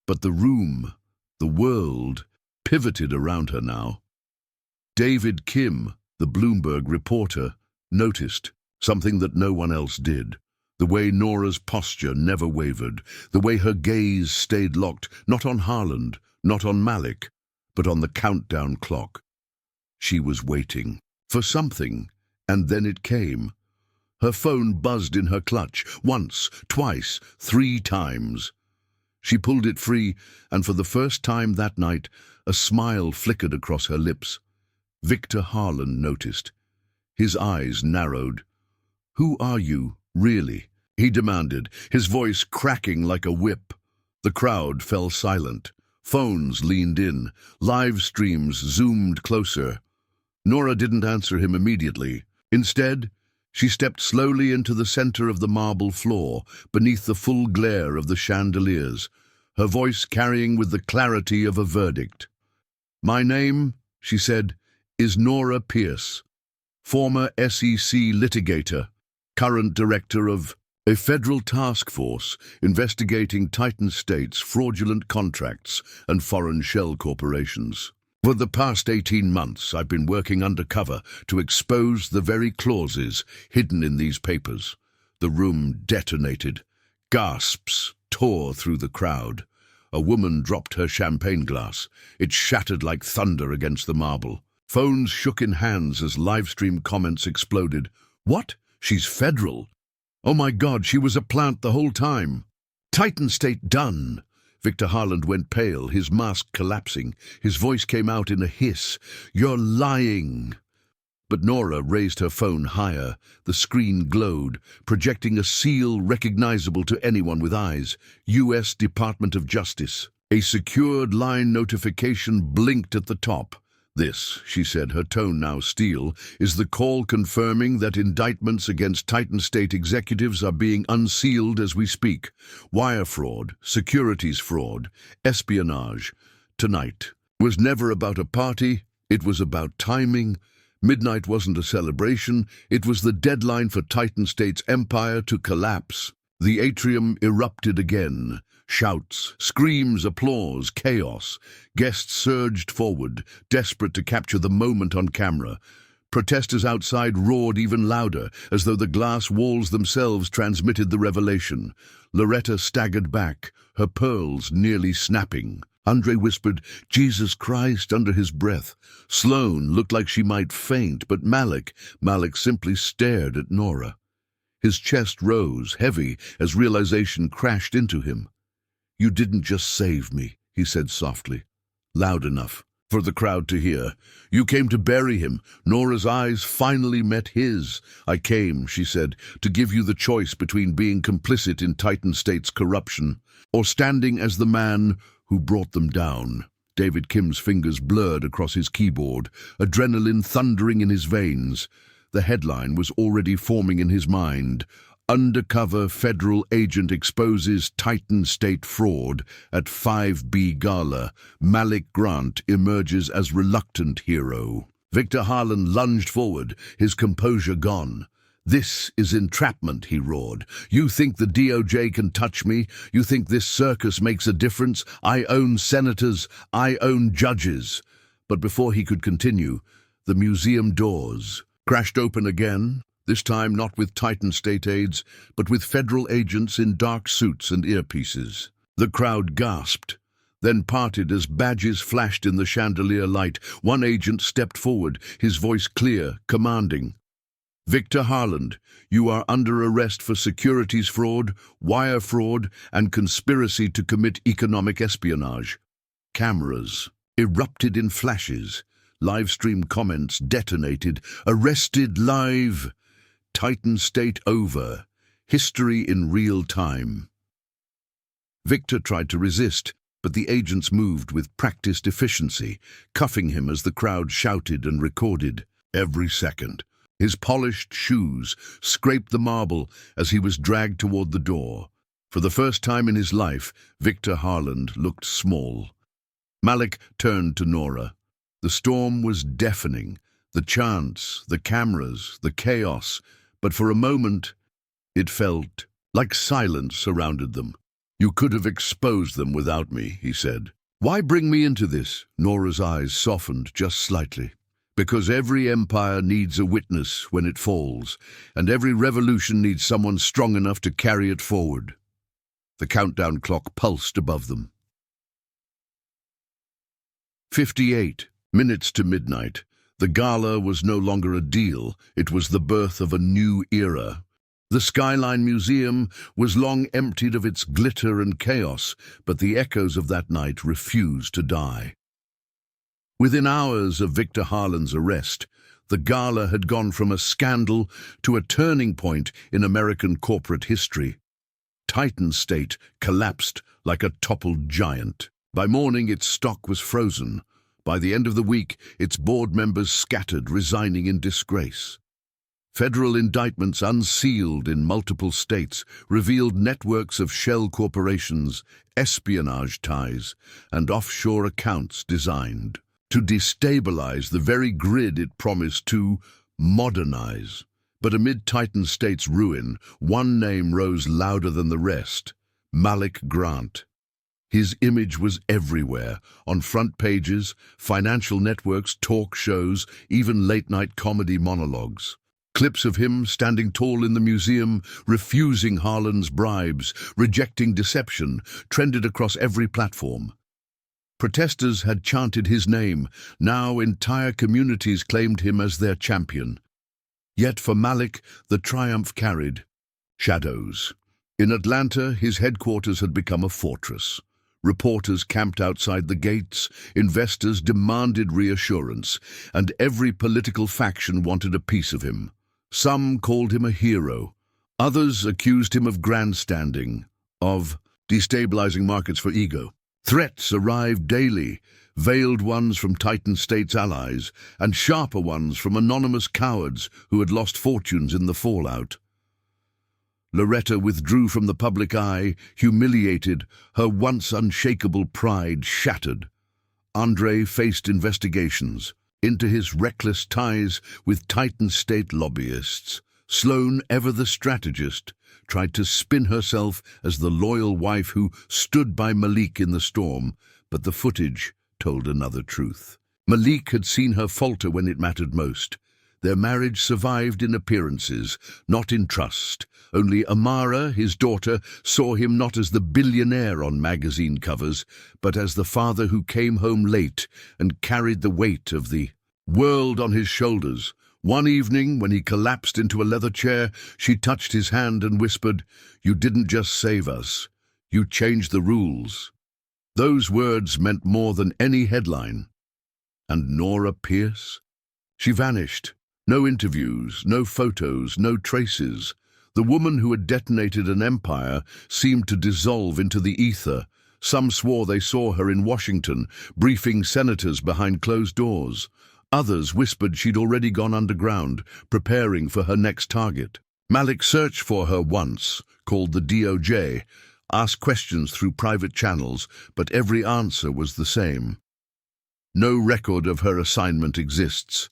But the room, the world, pivoted around her now. David Kim, the Bloomberg reporter, noticed something that no one else did. The way Nora's posture never wavered, the way her gaze stayed locked, not on Harland, not on Malik, but on the countdown clock. She was waiting for something, and then it came. Her phone buzzed in her clutch, once, twice, 3 times. She pulled it free, and for the first time that night, a smile flickered across her lips. Victor Harland noticed. His eyes narrowed. "Who are you, really?" he demanded, his voice cracking like a whip. The crowd fell silent. Phones leaned in. Live streams zoomed closer. Nora didn't answer him immediately. Instead, she stepped slowly into the center of the marble floor, beneath the full glare of the chandeliers, her voice carrying with the clarity of a verdict. "My name," she said, "is Nora Pierce, former SEC litigator, current director of a federal task force investigating TitanState's fraudulent contracts and foreign shell corporations. For the past 18 months, I've been working undercover to expose the very clauses hidden in these papers." The room detonated. Gasps tore through the crowd. A woman dropped her champagne glass. It shattered like thunder against the marble. Phones shook in hands as live-stream comments exploded. "What? She's federal? Oh my God, she was a plant the whole time." "TitanState done." Victor Harland went pale, his mask collapsing. His voice came out in a hiss. "You're lying." But Nora raised her phone higher. The screen glowed, projecting a seal recognizable to anyone with eyes. U.S. Department of Justice. A secured line notification blinked at the top. "This," she said, her tone now steel, "is the call confirming that indictments against TitanState executives are being unsealed as we speak. Wire fraud, securities fraud, espionage. Tonight was never about a party, it was about timing. Midnight wasn't a celebration, it was the deadline for TitanState's empire to collapse." The atrium erupted again. Shouts, screams, applause, chaos. Guests surged forward, desperate to capture the moment on camera. Protesters outside roared even louder, as though the glass walls themselves transmitted the revelation. Loretta staggered back, her pearls nearly snapping. Andre whispered, "Jesus Christ," under his breath. Sloane looked like she might faint, but Malik simply stared at Nora. His chest rose, heavy, as realization crashed into him. "You didn't just save me," he said softly, loud enough for the crowd to hear. "You came to bury him." Nora's eyes finally met his. "I came," she said, "to give you the choice between being complicit in TitanState's corruption or standing as the man who brought them down." David Kim's fingers blurred across his keyboard, adrenaline thundering in his veins. The headline was already forming in his mind. "Undercover federal agent exposes TitanState fraud at 5B Gala. Malik Grant emerges as reluctant hero." Victor Harlan lunged forward, his composure gone. "This is entrapment," he roared. "You think the DOJ can touch me? You think this circus makes a difference? I own senators. I own judges." But before he could continue, the museum doors crashed open again, this time not with TitanState aides, but with federal agents in dark suits and earpieces. The crowd gasped, then parted as badges flashed in the chandelier light. One agent stepped forward, his voice clear, commanding. "Victor Harlan, you are under arrest for securities fraud, wire fraud, and conspiracy to commit economic espionage." Cameras erupted in flashes. Live stream comments detonated. "Arrested live. TitanState over. History in real time." Victor tried to resist, but the agents moved with practiced efficiency, cuffing him as the crowd shouted and recorded every second. His polished shoes scraped the marble as he was dragged toward the door. For the first time in his life, Victor Harlan looked small. Malik turned to Nora. The storm was deafening, the chants, the cameras, the chaos, but for a moment it felt like silence surrounded them. "You could have exposed them without me," he said. "Why bring me into this?" Nora's eyes softened just slightly. "Because every empire needs a witness when it falls, and every revolution needs someone strong enough to carry it forward." The countdown clock pulsed above them. 58 minutes to midnight. The gala was no longer a deal, it was the birth of a new era. The Skyline Museum was long emptied of its glitter and chaos, but the echoes of that night refused to die. Within hours of Victor Harlan's arrest, the gala had gone from a scandal to a turning point in American corporate history. TitanState collapsed like a toppled giant. By morning, its stock was frozen. By the end of the week, its board members scattered, resigning in disgrace. Federal indictments unsealed in multiple states revealed networks of shell corporations, espionage ties, and offshore accounts designed to destabilize the very grid it promised to modernize. But amid TitanState's ruin, one name rose louder than the rest: Malik Grant. His image was everywhere, on front pages, financial networks, talk shows, even late-night comedy monologues. Clips of him standing tall in the museum, refusing Harlan's bribes, rejecting deception, trended across every platform. Protesters had chanted his name. Now entire communities claimed him as their champion. Yet for Malik, the triumph carried shadows. In Atlanta, his headquarters had become a fortress. Reporters camped outside the gates, investors demanded reassurance, and every political faction wanted a piece of him. Some called him a hero. Others accused him of grandstanding, of destabilizing markets for ego. Threats arrived daily, veiled ones from TitanState's allies, and sharper ones from anonymous cowards who had lost fortunes in the fallout. Loretta withdrew from the public eye, humiliated, her once unshakable pride shattered. Andre faced investigations into his reckless ties with TitanState lobbyists. Sloan, ever the strategist, tried to spin herself as the loyal wife who stood by Malik in the storm, but the footage told another truth. Malik had seen her falter when it mattered most. Their marriage survived in appearances, not in trust. Only Amara, his daughter, saw him not as the billionaire on magazine covers, but as the father who came home late and carried the weight of the world on his shoulders. One evening, when he collapsed into a leather chair, she touched his hand and whispered, "You didn't just save us. You changed the rules." Those words meant more than any headline. And Nora Pierce? She vanished. No interviews, no photos, no traces. The woman who had detonated an empire seemed to dissolve into the ether. Some swore they saw her in Washington, briefing senators behind closed doors. Others whispered she'd already gone underground, preparing for her next target. Malik searched for her once, called the DOJ, asked questions through private channels, but every answer was the same. No record of her assignment exists.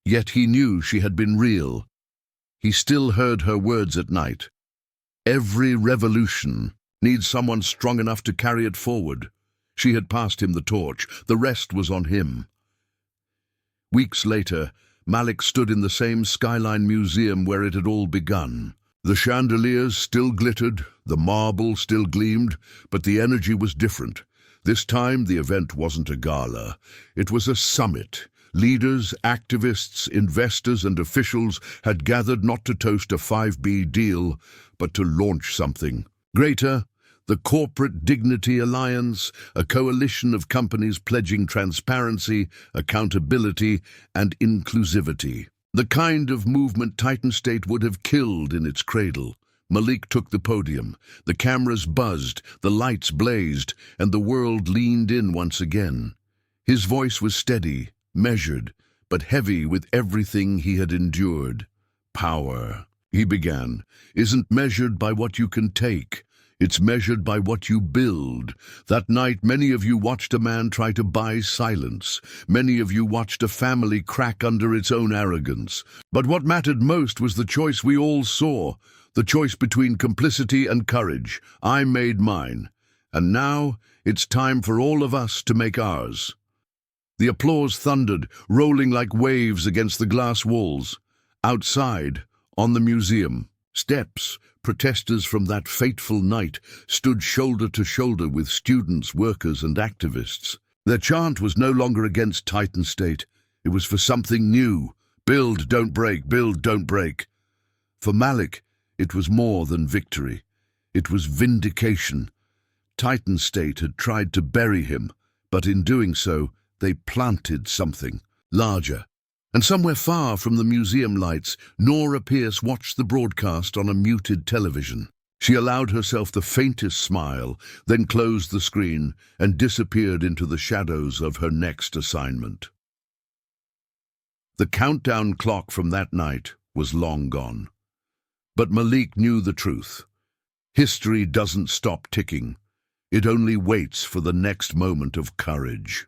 Yet he knew she had been real. He still heard her words at night. Every revolution needs someone strong enough to carry it forward. She had passed him the torch. The rest was on him. Weeks later, Malik stood in the same Skyline Museum where it had all begun. The chandeliers still glittered, the marble still gleamed, but the energy was different. This time, the event wasn't a gala. It was a summit. Leaders, activists, investors, and officials had gathered not to toast a 5B deal, but to launch something greater. The Corporate Dignity Alliance, a coalition of companies pledging transparency, accountability, and inclusivity. The kind of movement TitanState would have killed in its cradle. Malik took the podium. The cameras buzzed, the lights blazed, and the world leaned in once again. His voice was steady, measured, but heavy with everything he had endured. "Power," he began, "isn't measured by what you can take. It's measured by what you build." That night, many of you watched a man try to buy silence. Many of you watched a family crack under its own arrogance. But what mattered most was the choice we all saw, the choice between complicity and courage. I made mine. And now, it's time for all of us to make ours. The applause thundered, rolling like waves against the glass walls. Outside, on the museum steps, protesters from that fateful night stood shoulder to shoulder with students, workers, and activists. Their chant was no longer against TitanState. It was for something new. Build, don't break. Build, don't break. For Malik, it was more than victory. It was vindication. TitanState had tried to bury him, but in doing so, they planted something larger. And somewhere far from the museum lights, Nora Pierce watched the broadcast on a muted television. She allowed herself the faintest smile, then closed the screen and disappeared into the shadows of her next assignment. The countdown clock from that night was long gone. But Malik knew the truth. History doesn't stop ticking. It only waits for the next moment of courage.